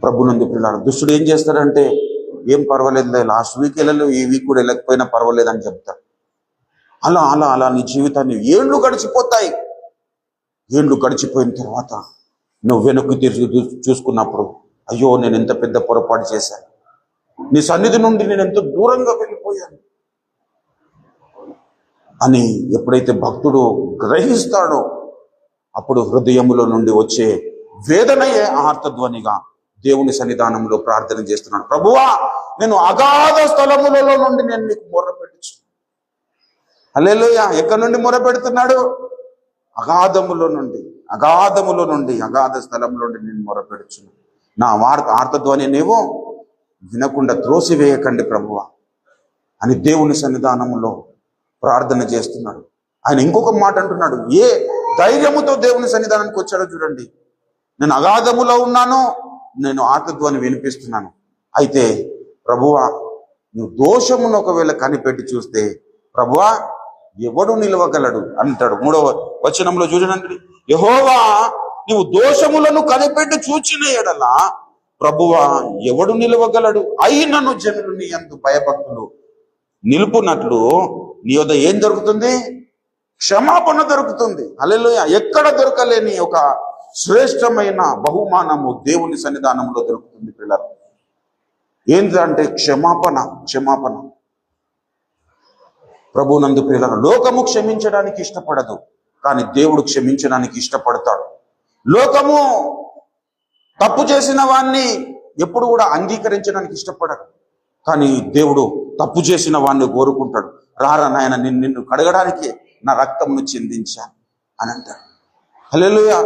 ప్రభునందు పిల్లలు, దుష్టుడు ఏం చేస్తాడంటే ఏం పర్వాలేదు, లాస్ట్ వీక్ వెళ్ళలేదు, ఈ వీక్ కూడా వెళ్ళకపోయినా పర్వాలేదు అని చెప్తాడు. అలా అలా అలా నీ జీవితాన్ని ఏళ్ళు గడిచిపోతాయి. ఏళ్ళు గడిచిపోయిన తర్వాత నువ్వు వెనక్కి తిరిగి చూసుకున్నప్పుడు అయ్యో నేను ఎంత పెద్ద పొరపాటు చేశాను, నీ సన్నిధి నుండి నేను ఎంత దూరంగా వెళ్ళిపోయాను అని ఎప్పుడైతే భక్తుడు గ్రహిస్తాడో అప్పుడు హృదయములో నుండి వచ్చే వేదనయే ఆర్తధ్వనిగా దేవుని సన్నిధానంలో ప్రార్థన చేస్తున్నాడు. ప్రభువా నేను అగాధ స్థలములలో నుండి నేను నీకు మొర్రపెట్టచ్చు. హల్లెలూయా. ఎక్కడి నుండి మొర్రపెడుతున్నాడు? అగాధములో నుండి అగాధ స్థలంలో నుండి నేను మొర్రపెడుచు. నా ఆర్తధ్వని నీవు వినకుండా త్రోసివేయకండి ప్రభువా అని దేవుని సన్నిధానంలో ప్రార్థన చేస్తున్నాడు. ఆయన ఇంకొక మాట అంటున్నాడు. ఏ ధైర్యముతో దేవుని సన్నిధానానికి వచ్చాడో చూడండి. నేను అగాధములో ఉన్నాను, నేను ఆర్తధ్వని వినిపిస్తున్నాను. అయితే ప్రభువా నువ్వు దోషమును ఒకవేళ కనిపెట్టి చూస్తే ప్రభువా ఎవడు నిలవగలడు అంటాడు. 3వ వచనంలో చూడండి. యెహోవా నువ్వు దోషములను కనిపెట్టి చూచిన ఎడల ప్రభువా ఎవడు నిలవగలడు? అయినను జనులు నీ యందు భయభక్తులు నిలుపునట్లు నీ వద్ద ఏం దొరుకుతుంది? క్షమాపణ దొరుకుతుంది. హల్లెలూయా. ఎక్కడ దొరకలేని ఒక శ్రేష్టమైన బహుమానము దేవుని సన్నిధానంలో దొరుకుతుంది పిల్లలు. ఏంటంటే క్షమాపణ. ప్రభునందు పిల్లలు, లోకము క్షమించడానికి ఇష్టపడదు, కానీ దేవుడు క్షమించడానికి ఇష్టపడతాడు. లోకము తప్పు చేసిన వాణ్ణి ఎప్పుడు కూడా అంగీకరించడానికి ఇష్టపడడు, కానీ దేవుడు తప్పు చేసిన వాణ్ణి కోరుకుంటాడు. రారా నాయన, నిన్ను కడగడానికి నా రక్తమును చిందించాను అని అంటాడు. హల్లెలూయా.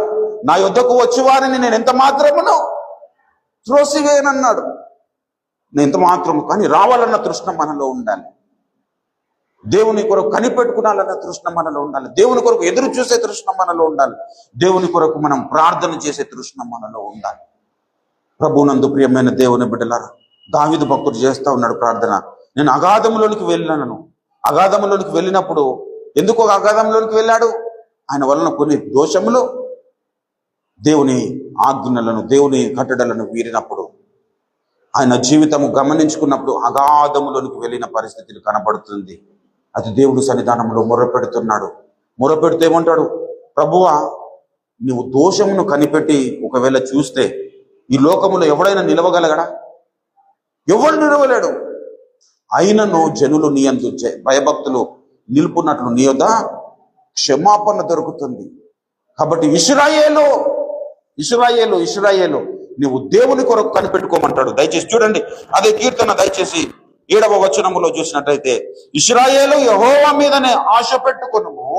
నా యొద్దకు వచ్చి వారిని నేను ఎంత మాత్రమును త్రోసివేయనన్నాడు. నేను ఎంత మాత్రము, కానీ రావాలన్న తృష్ణ మనలో ఉండాలి. దేవుని కొరకు కనిపెట్టుకునాలన్న తృష్ణ మనలో ఉండాలి. దేవుని కొరకు ఎదురు చూసే తృష్ణ మనలో ఉండాలి. దేవుని కొరకు మనం ప్రార్థన చేసే తృష్ణ మనలో ఉండాలి. ప్రభునందు ప్రియమైన దేవుని బిడ్డలారా, దావీదు భక్తుడు చేస్తా ఉన్నాడు ప్రార్థన. నేను అగాధంలోనికి వెళ్ళినప్పుడు ఎందుకు అగాధంలోనికి వెళ్ళాడు? ఆయన వలన కొన్ని దోషములు, దేవుని ఆజ్ఞలను, దేవుని కట్టడలను వీరినప్పుడు, ఆయన జీవితము గమనించుకున్నప్పుడు అగాధములోనికి వెళ్ళిన పరిస్థితులు కనబడుతుంది. అది దేవుడి సన్నిధానంలో మొర్రపెడుతున్నాడు. మొర్రపెడితే ఏమంటాడు? ప్రభువా నువ్వు దోషమును కనిపెట్టి ఒకవేళ చూస్తే ఈ లోకములో ఎవడైనా నిలవగలగడా? ఎవడు నిలవలేడు. అయినను జనులు నీ యందు భయభక్తులు నిలుపున్నట్లు నీ యొద్ద క్షమాపణ దొరుకుతుంది. కాబట్టి ఇశ్రాయేలు నువ్వు దేవుని కొరకు కనిపెట్టుకోమంటాడు. దయచేసి చూడండి, అదే కీర్తన దయచేసి 7వ వచనములో చూసినట్టయితే, ఇశ్రాయేలు యెహోవా మీదనే ఆశ పెట్టుకొనుము,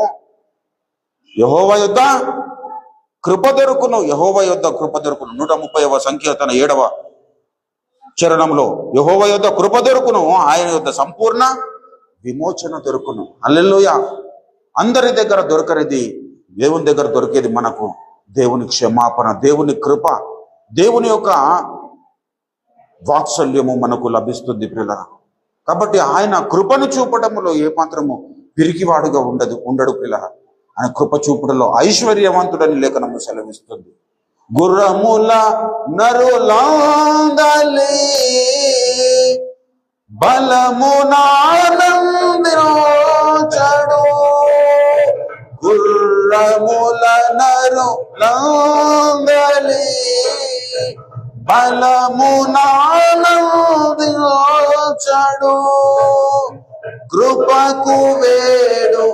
యెహోవా యొద్ద కృప దొరుకును, యెహోవా యొద్ద కృప దొరుకును. 130వ సంకీర్తన 7వ చరణంలో యెహోవా యొద్ద కృప దొరుకును, ఆయన యొద్ద సంపూర్ణ విమోచన దొరుకును. హల్లెలూయా. అందరి దగ్గర దొరకనిది దేవుని దగ్గర దొరికేది మనకు దేవుని క్షమాపణ, దేవుని కృప, దేవుని యొక్క వాత్సల్యము మనకు లభిస్తుంది ప్రియులారా. కాబట్టి ఆయన కృపను చూపడంలో ఏ మాత్రము పిరికివాడుగా ఉండడు ప్రియులారా. ఆయన కృప చూపడంలో ఐశ్వర్యవంతుడని లేఖనము సెలవిస్తుంది. గుర్రముల నరులాందలి బలమునానందించడు, గుర్రముల నరులాందలి బలమునానందించడు, కృపకు వేడు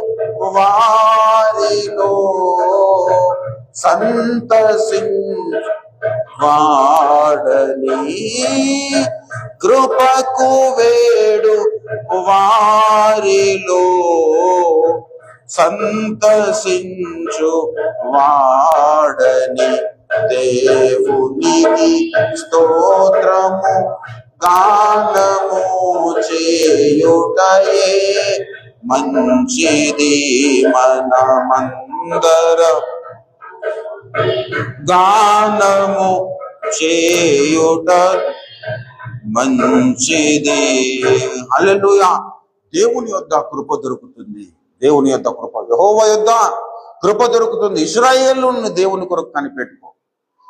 వారిలో సంతసించువాడని, కృపకు వేడు వారిలో సంతసించు వాడని, దేవునికి స్తోత్రము గానము చేయుటయే మంచిది. మనమందరం గానము చేయుట మంచిది. హల్లెలూయా. దేవుని యొద్ద కృప దొరుకుతుంది, దేవుని యొద్ద కృప, యెహోవా యొద్ద కృప దొరుకుతుంది. ఇశ్రాయేలు దేవుని కొరకు కనిపెట్టుకో.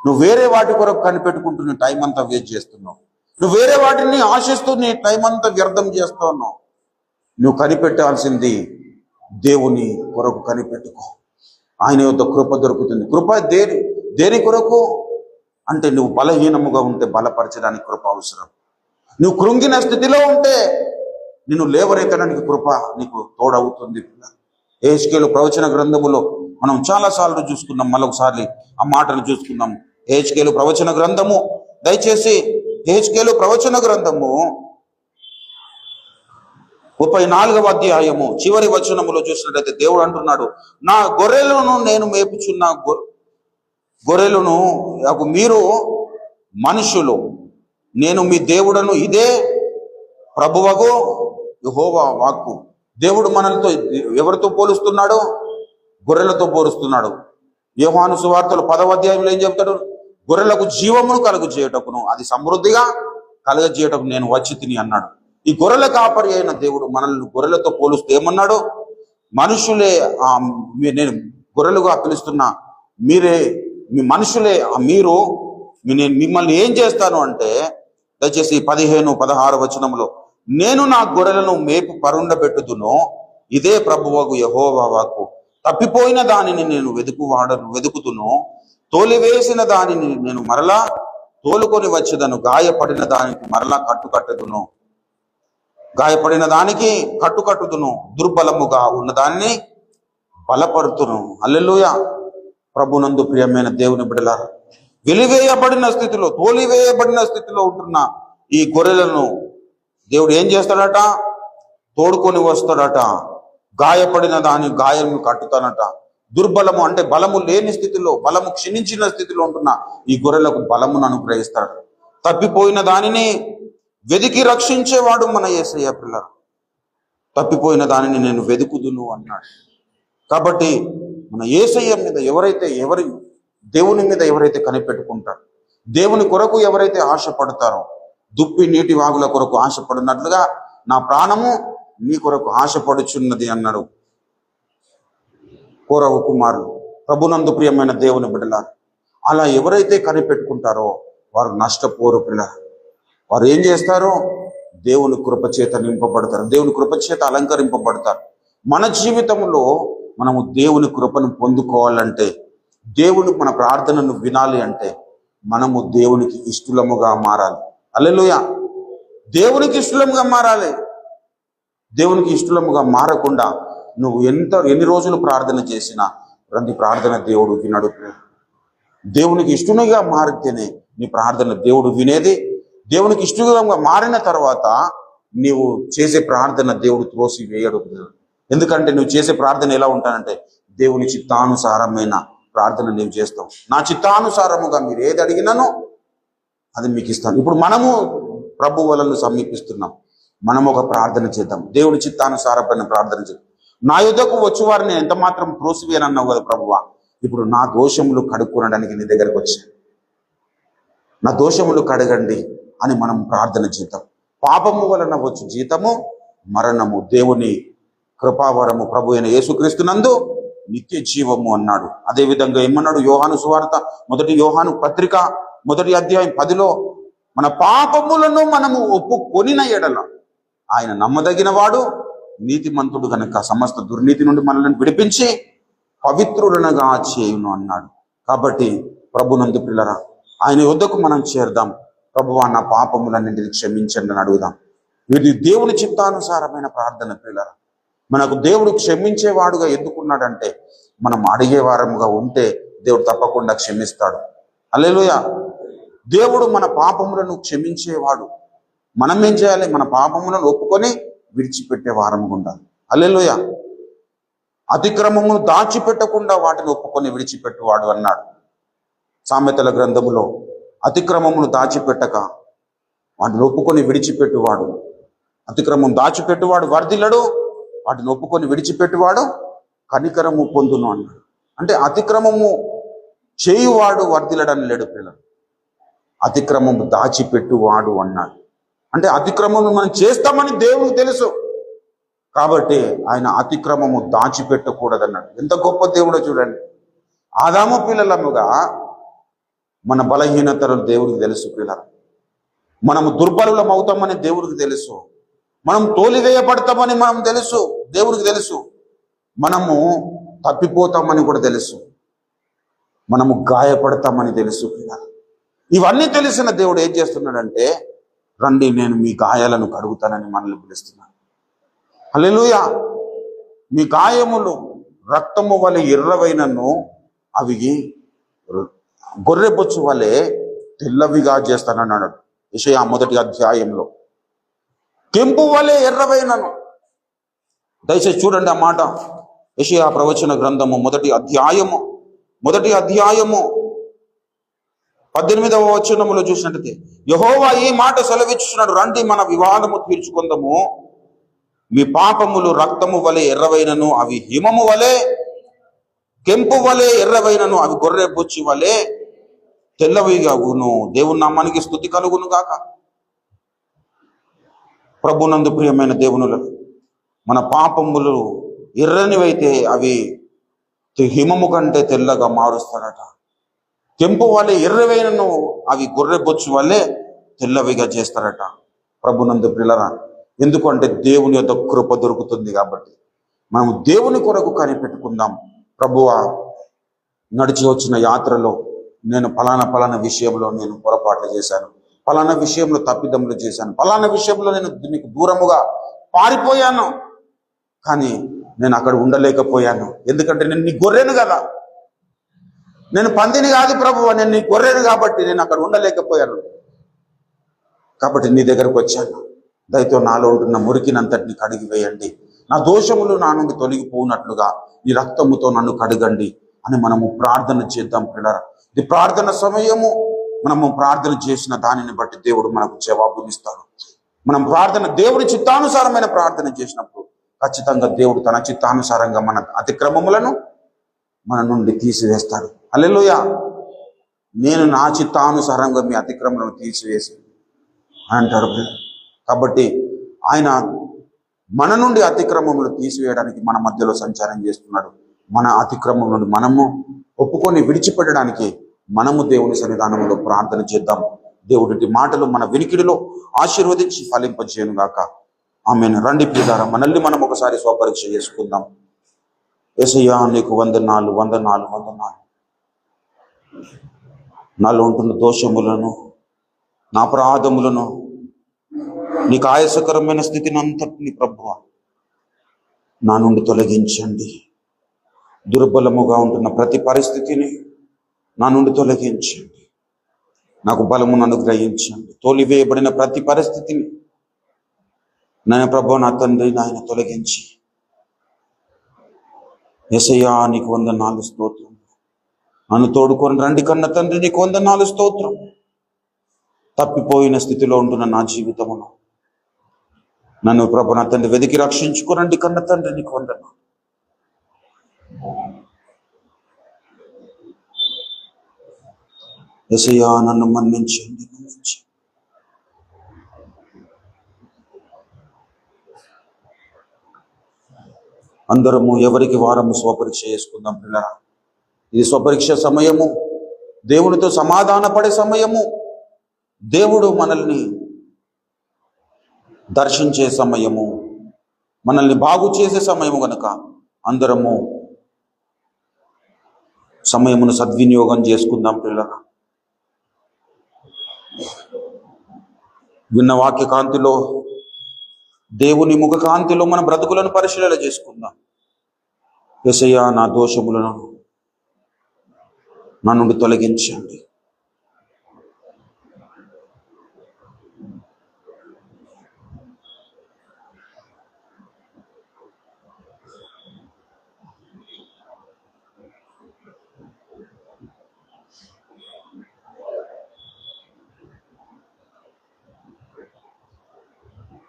నువ్వు వేరే వాటి కొరకు కనిపెట్టుకుంటున్న టైం అంతా వేస్ట్ చేస్తున్నావు. నువ్వు వేరే వాటిని ఆశిస్తూ నీ టైం అంతా వ్యర్థం చేస్తున్నావు. నువ్వు కనిపెట్టాల్సింది దేవుని కొరకు కనిపెట్టుకో. ఆయన యొద్ద కృప దొరుకుతుంది. కృప దేని కొరకు అంటే, నువ్వు బలహీనముగా ఉంటే బలపరచడానికి కృప అవసరం. నువ్వు కృంగిన స్థితిలో ఉంటే నిన్ను లేవనెత్తడానికి కృప నీకు తోడవుతుంది. యెహెజ్కేలు ప్రవచన గ్రంథములో మనం చాలాసార్లు చూసుకున్నాం, మరొకసారి ఆ మాటలు చూసుకున్నాం. యెహెజ్కేలు ప్రవచన గ్రంథము, దయచేసి యెహెజ్కేలు ప్రవచన గ్రంథము 34వ అధ్యాయము చివరి వచనములో చూసినట్లయితే దేవుడు అంటున్నాడు, నా గొర్రెలను నేను మేపుచున్న గొర్రెలను మీరు మనుషులు, నేను మీ దేవుడను, ఇదే ప్రభువగు యెహోవా వాక్కు. దేవుడు మనల్తో ఎవరితో పోలుస్తున్నాడు? గొర్రెలతో పోలుస్తున్నాడు. యోహాను సువార్తలు 10వ అధ్యాయంలో ఏం చెప్తాడు? గొర్రెలకు జీవమును కలుగు చేయటకును అది సమృద్ధిగా కలుగజేయటకు నేను వచ్చి తిని అన్నాడు. ఈ గొర్రెల కాపరి అయిన దేవుడు మనల్ని గొర్రెలతో పోలుస్తూ ఏమన్నాడు? మనుషులే, నేను గొర్రెలుగా పిలుస్తున్నా, మీరే మీ మనుషులే, మీరు నేను మిమ్మల్ని ఏం చేస్తాను అంటే, దయచేసి 15, 16 వచనంలో, నేను నా గొర్రెలను మేపు పరుండబెట్టుదును, ఇదే ప్రభువగు యెహోవా వాక్కు. తప్పిపోయిన దానిని నేను వెతుకుతును, తోలివేసిన దానిని నేను మరలా తోలుకొని వచ్చేదను, గాయపడిన దానికి మరలా కట్టుదును, గాయపడిన దానికి కట్టుదును, దుర్బలముగా ఉన్న దాన్ని బలపరుతును. హల్లెలూయా. ప్రభునందు ప్రియమైన దేవుని బిడ్డలారా, వెలివేయబడిన స్థితిలో, తోలివేయబడిన స్థితిలో ఉంటున్న ఈ గొర్రెలను దేవుడు ఏం చేస్తాడట? తోడుకొని వస్తాడట. గాయపడిన దాని గాయం కట్టుతానట. దుర్బలము అంటే బలము లేని స్థితిలో, బలము క్షీణించిన స్థితిలో ఉంటున్న ఈ గొర్రెలకు బలమును అనుగ్రహిస్తాడు. తప్పిపోయిన దానిని వెదికి రక్షించేవాడు మన యేసయ్య పిల్లలు. తప్పిపోయిన దానిని నేను వెదుకుదును అన్నాడు. కాబట్టి మన యేసయ్య మీద దేవుని మీద ఎవరైతే కనిపెట్టుకుంటారో, దేవుని కొరకు ఎవరైతే ఆశపడతారో, దుప్పి నీటి వాగుల కొరకు ఆశపడినట్లుగా నా ప్రాణము నీ కొరకు ఆశపడుచున్నది అన్నాడు కోరవు కుమారులు. ప్రభునందు ప్రియమైన దేవుని బిడ్డలారా, అలా ఎవరైతే కనిపెట్టుకుంటారో వారు నష్టపోరు పిల్ల. వారు ఏం చేస్తారో దేవుని కృపచేత నింపబడతారు, దేవుని కృపచేత అలంకరింపబడతారు. మన జీవితంలో మనము దేవుని కృపను పొందుకోవాలంటే, దేవుని మన ప్రార్థనను వినాలి అంటే, మనము దేవునికి ఇష్టలముగా మారాలి. హల్లెలూయా. దేవునికి ఇష్టలముగా మారాలి. దేవునికి ఇష్టలముగా మారకుండా నువ్వు ఎన్ని రోజులు ప్రార్థన చేసినా ప్రతి ప్రార్థన దేవుడు వినడు. దేవునికి ఇష్టంగా మారితేనే నీ ప్రార్థన దేవుడు వినేది. దేవునికి ఇష్టంగా మారిన తర్వాత నీవు చేసే ప్రార్థన దేవుడు త్రోసి వేయడు. ఎందుకంటే నువ్వు చేసే ప్రార్థన ఎలా ఉంటానంటే, దేవుని చిత్తానుసారమైన ప్రార్థన నీవు చేస్తావు. నా చిత్తానుసారముగా మీరు ఏది అడిగినానో అది మీకు ఇస్తాను. ఇప్పుడు మనము ప్రభు వలన సమీపిస్తున్నాం. మనం ఒక ప్రార్థన చేద్దాం. దేవుని చిత్తానుసారమైన ప్రార్థన చేద్దాం. నా యుద్ధకు వచ్చి వారిని ఎంత మాత్రం త్రోసివేయనన్నావు కదా ప్రభువా. ఇప్పుడు నా దోషములు కడుక్కొనడానికి నీ దగ్గరకు వచ్చాను. నా దోషములు కడగండి అని మనం ప్రార్థన చేద్దాం. పాపము వలన వచ్చు జీతము మరణము, దేవుని కృపావరము ప్రభు అయిన యేసుక్రీస్తునందు నిత్య జీవము అన్నాడు. అదేవిధంగా ఏమన్నాడు? యోహాను సువార్త 1 యోహాను పత్రిక 1 అధ్యాయం 10లో మన పాపములను మనము ఒప్పుకొనిన ఎడల ఆయన నమ్మదగిన వాడు నీతిమంతుడు గనక సమస్త దుర్నీతి నుండి మనల్ని విడిపించి పవిత్రులనగా చేయును అన్నాడు. కాబట్టి ప్రభునందు పిల్లరా, ఆయన యొద్దకు మనం చేరదాం. ప్రభువా, నా పాపములన్నింటినీ క్షమించండి అని అడుగుదాం. ఇది దేవుని చిత్తానుసారమైన ప్రార్థన పిల్లరా. మనకు దేవుడు క్షమించేవాడుగా ఎందుకున్నాడంటే మనం అడిగే వారముగా ఉంటే దేవుడు తప్పకుండా క్షమిస్తాడు. హల్లెలూయా. దేవుడు మన పాపములను క్షమించేవాడు. మనం ఏం చేయాలి? మన పాపములను ఒప్పుకొని విడిచిపెట్టే వారముగా ఉండాలి. హల్లెలూయా. అతిక్రమమును దాచిపెట్టకుండా వాటిని ఒప్పుకొని విడిచిపెట్టువాడు అన్నాడు. సామెతల గ్రంథములో అతిక్రమమును దాచిపెట్టక వాటిని ఒప్పుకొని విడిచిపెట్టువాడు, అతిక్రమం దాచిపెట్టువాడు వర్ధిల్లడు, వాటిని ఒప్పుకొని విడిచిపెట్టువాడు కనికరము పొందును అన్నాడు. అంటే అతిక్రమము చేయువాడు వర్ధిల్లడని లేడు పిల్లలు, అతిక్రమము దాచిపెట్టువాడు అన్నాడు. అంటే అతిక్రమము మనం చేస్తామని దేవునికి తెలుసు కాబట్టి ఆయన అతిక్రమము దాచిపెట్టకూడదన్నాడు. ఎంత గొప్ప దేవుడో చూడండి. ఆదాము పిల్లలముగా మన బలహీనతలు దేవుడికి తెలుసు పిల్లలు. మనము దుర్బలులం అవుతామని దేవుడికి తెలుసు. మనం తోలివేయబడతామని మనం తెలుసు, దేవుడికి తెలుసు. మనము తప్పిపోతామని కూడా తెలుసు. మనము గాయపడతామని తెలుసు పిల్లలు. ఇవన్నీ తెలిసిన దేవుడు ఏం చేస్తున్నాడంటే, రండి నేను మీ గాయాలను కడుగుతానని మనల్ని పిలుస్తున్నాను. హల్లెలూయా. మీ గాయములు రక్తము వలె ఎర్రవైనను అవి గొర్రెబొచ్చు వలె తెల్లవిగా చేస్తానన్నాడు యెషయా 1 అధ్యాయంలో. కెంపు వలె ఎర్రవైనను. దయచేసి చూడండి ఆ మాట. యెషయా ప్రవచన గ్రంథము 1 అధ్యాయము 18వ వచనములో చూసినట్లయితే యెహోవా ఈ మాట సెలవిచ్చుచున్నాడు, రండి మన వివాదము తీర్చుకుందాము. మీ పాపములు రక్తము వలె ఎర్రవైనను అవి హిమము వలె, కెంపు వలె ఎర్రవైనను అవి గొర్రె బొచ్చి వలె తెల్లవిగాగును. దేవుని నామానికి స్తుతి కలుగును గాక. ప్రభునందు ప్రియమైన దేవునులకు, మన పాపములు ఎర్రనివైతే అవి హిమము కంటే తెల్లగా మారుస్తాడట. కెంపు వలె ఎర్రవైనను అవి గొర్రె బొచ్చు వలె తెల్లవిగా చేస్తారట. ప్రభునందు ప్రియులారా, ఎందుకంటే దేవుని యొక్క కృప దొరుకుతుంది కాబట్టి మనం దేవుని కొరకు కనిపెట్టుకుందాం. ప్రభువా, నడిచి వచ్చిన యాత్రలో నేను ఫలానా విషయంలో నేను పొరపాట్లు చేశాను, ఫలానా విషయంలో తప్పిదములు చేశాను, ఫలానా విషయంలో నేను నీకు దూరముగా పారిపోయాను, కానీ నేను అక్కడ ఉండలేకపోయాను. ఎందుకంటే నేను నీ గొర్రెను కదా, నేను పందిని కాదు ప్రభువా, నేను నీ గొర్రెను కాబట్టి నేను అక్కడ ఉండలేకపోయాను. కాబట్టి నీ దగ్గరకు వచ్చాను. దయతో నాలో ఉంటున్న మురికినంతటిని కడిగి వేయండి, నా దోషములు నా నుండి తొలగిపోనట్లుగా నీ రక్తముతో నన్ను కడగండి అని మనము ప్రార్థన చేద్దాం పిల్లరా. ఇది ప్రార్థన సమయము. మనము ప్రార్థన చేసిన దానిని బట్టి దేవుడు మనకు జవాబునిస్తాడు. మనం ప్రార్థన దేవుడి చిత్తానుసారమైన ప్రార్థన చేసినప్పుడు ఖచ్చితంగా దేవుడు తన చిత్తానుసారంగా మన అతిక్రమములను మన నుండి తీసివేస్తాడు. హల్లెలూయా. నేను నా చిత్తానుసారంగా మీ అతిక్రమలను తీసివేసి అంటాడు. కాబట్టి ఆయన మన నుండి అతిక్రమములు తీసివేయడానికి మన మధ్యలో సంచారం చేస్తున్నాడు. మన అతిక్రమం నుండి మనము ఒప్పుకొని విడిచిపెట్టడానికి మనము దేవుని సన్నిధానంలో ప్రార్థన చేద్దాం. దేవుడి మాటలు మన వినికిడిలో ఆశీర్వదించి ఫలింపజేయను గాక. ఆమేన్. రండి ప్రియులారా, మనల్ని మనం ఒకసారి స్వపరీక్ష చేసుకుందాం. యేసయ్యా, నీకు వందనాలు. నాలో ఉంటున్న దోషములను, నా అపరాధములను, నీకు ఆయాసకరమైన స్థితిని అంతటిని ప్రభువా నా నుండి తొలగించండి. దుర్బలముగా ఉంటున్న ప్రతి పరిస్థితిని నా నుండి తొలగించండి. నాకు బలమును అనుగ్రహించండి. తోలివేయబడిన ప్రతి పరిస్థితిని నాయన ప్రభువా, నా తండ్రి నాయన తొలగించి, యేసయ్యా నీకు వందనాలు, స్తోత్రం. నన్ను తోడుకొని రండి కన్న తండ్రి, నీకు వందనాలు, స్తోత్రం. తప్పిపోయిన స్థితిలో ఉంటున్న నా జీవితమును నన్ను ప్రభు నా తండ్రి వెతికి రక్షించుకోరండి కన్న తండ్రి, నీకు వందనాలు. యేసయ్యా, నన్ను మన్నించండి. అందరము ఎవరికి వారము స్వపరీక్ష చేసుకుందాం పిల్లరా. ఇది స్వపరీక్ష సమయము, దేవునితో సమాధాన పడే సమయము, దేవుడు మనల్ని దర్శించే సమయము, మనల్ని బాగు చేసే సమయము కనుక అందరము సమయమును సద్వినియోగం చేసుకుందాం పిల్లరా. విన్న వాక్య కాంతిలో, దేవుని ముఖ కాంతిలో మన బ్రతుకులను పరిశీలన చేసుకుందాం. యేసయ్యా, నా దోషములను నా నుండి తొలగించండి.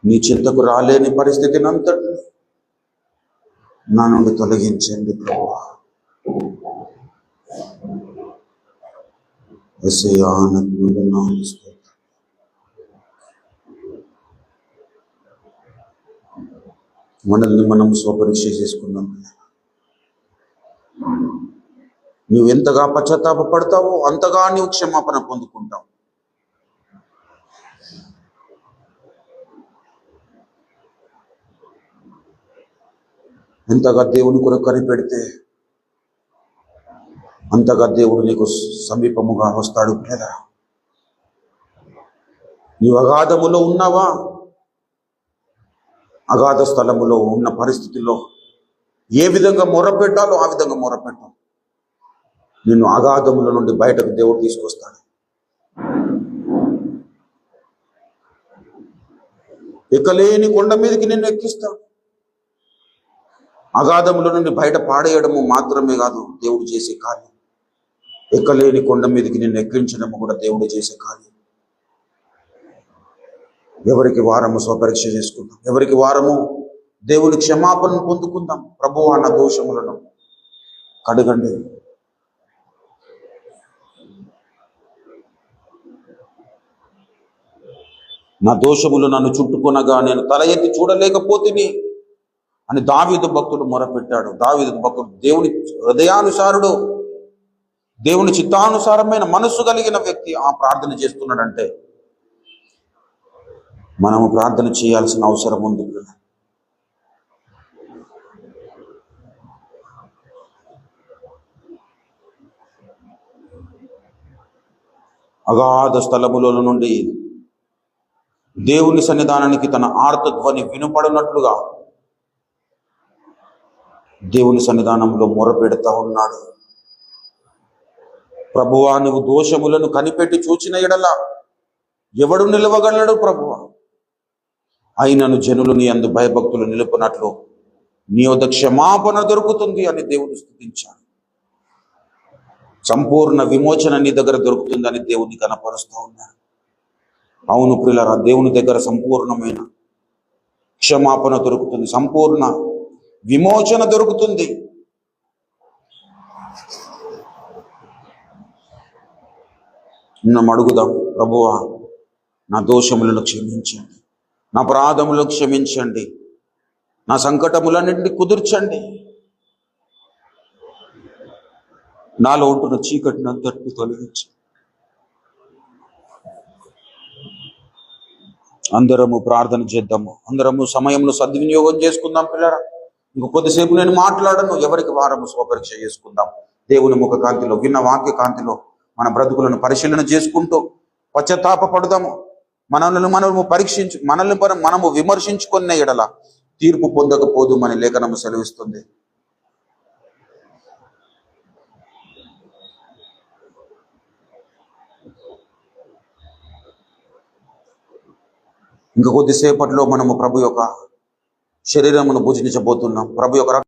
నీ చింతకు రాలేని పరిస్థితిని అంతటిని నా నుండి తొలగించండి ప్రభువా. యేసయ్యా, నాకు వందనాలు, స్తోత్రం. మనల్ని మనం స్వపరీక్ష చేసుకుందాం. నువ్వు ఎంతగా పశ్చాత్తాప పడతావో అంతగా నీవు క్షమాపణ పొందుకుంటావు. ఎంతగా దేవుని కొరకు కనిపెడితే అంతగా దేవుడు నీకు సమీపముగా వస్తాడు. లేదా నీవు అగాధములో ఉన్నావా? అగాధ స్థలములో ఉన్న పరిస్థితుల్లో ఏ విధంగా మొరపెట్టాలో ఆ విధంగా మొరపెట్టాలి. నిన్ను అగాధముల నుండి బయటకు దేవుడు తీసుకొస్తాడు. ఎక్కలేని కొండ మీదకి నిన్ను ఎక్కిస్తాడు. అగాధముల నుండి బయట పాడేయడము మాత్రమే కాదు దేవుడు చేసే కార్యం. ఎక్కలేని కొండ మీదకి నిన్ను ఎక్కించడము కూడా దేవుడు చేసే కార్యం. ఎవరికి వారము స్వపరీక్ష చేసుకుందాం. ఎవరికి వారము దేవుని క్షమాపణ పొందుకుందాం. ప్రభువా, నా దోషములను కడగండి. నా దోషములు నన్ను చుట్టుకొనగా నేను తల ఎత్తి చూడలేకపోతిని అని దావీదు భక్తుడు మొరపెట్టాడు. దావీదు భక్తుడు దేవుని హృదయానుసారుడు, దేవుని చిత్తానుసారమైన మనస్సు కలిగిన వ్యక్తి ఆ ప్రార్థన చేస్తున్నాడంటే మనము ప్రార్థన చేయాల్సిన అవసరం ఉంది. అగాధ స్థలముల నుండి దేవుని సన్నిధానానికి తన ఆర్తధ్వని వినపడినట్లుగా దేవుని సన్నిధానంలో మొరపెడతా ఉన్నాడు. ప్రభువా, నువ్వు దోషములను కనిపెట్టి చూచిన ఎడల ఎవడు నిలవగలడు ప్రభువా? అయినను జనులు నీ అందు భయభక్తులు నిలుపునట్లు నీ వద్ద క్షమాపణ దొరుకుతుంది అని దేవుని స్తుతించాడు. సంపూర్ణ విమోచన నీ దగ్గర దొరుకుతుందని దేవుని కనపరుస్తూ ఉన్నాడు. అవును ప్రియులారా, దేవుని దగ్గర సంపూర్ణమైన క్షమాపణ దొరుకుతుంది, సంపూర్ణ విమోచన దొరుకుతుంది. మనం అడుగుదాం, ప్రభువా, నా దోషములను క్షమించండి, నా అపరాధములను క్షమించండి, నా సంకటములన్నింటినీ కుదుర్చండి, నాలో ఉంటున్న చీకటిని అంతటిని తొలగించండి. అందరము ప్రార్థన చేద్దాము. అందరము సమయంలో సద్వినియోగం చేసుకుందాం పిల్లరా. ఇంక కొద్దిసేపు నేను మాట్లాడను. ఎవరికి వారము స్వపరీక్ష చేసుకుందాం. దేవుని ముఖ కాంతిలో, విన్న వాక్య కాంతిలో మన బ్రతుకులను పరిశీలన చేసుకుంటూ పశ్చాత్తాప పడదాము. మనము విమర్శించుకున్న ఎడల తీర్పు పొందకపోదు మన లేఖనము సెలవిస్తుంది. ఇంకా కొద్దిసేపట్లో మనము ప్రభు యొక్క శరీరమును భుజించబోతున్నాం. ప్రభు యొక్క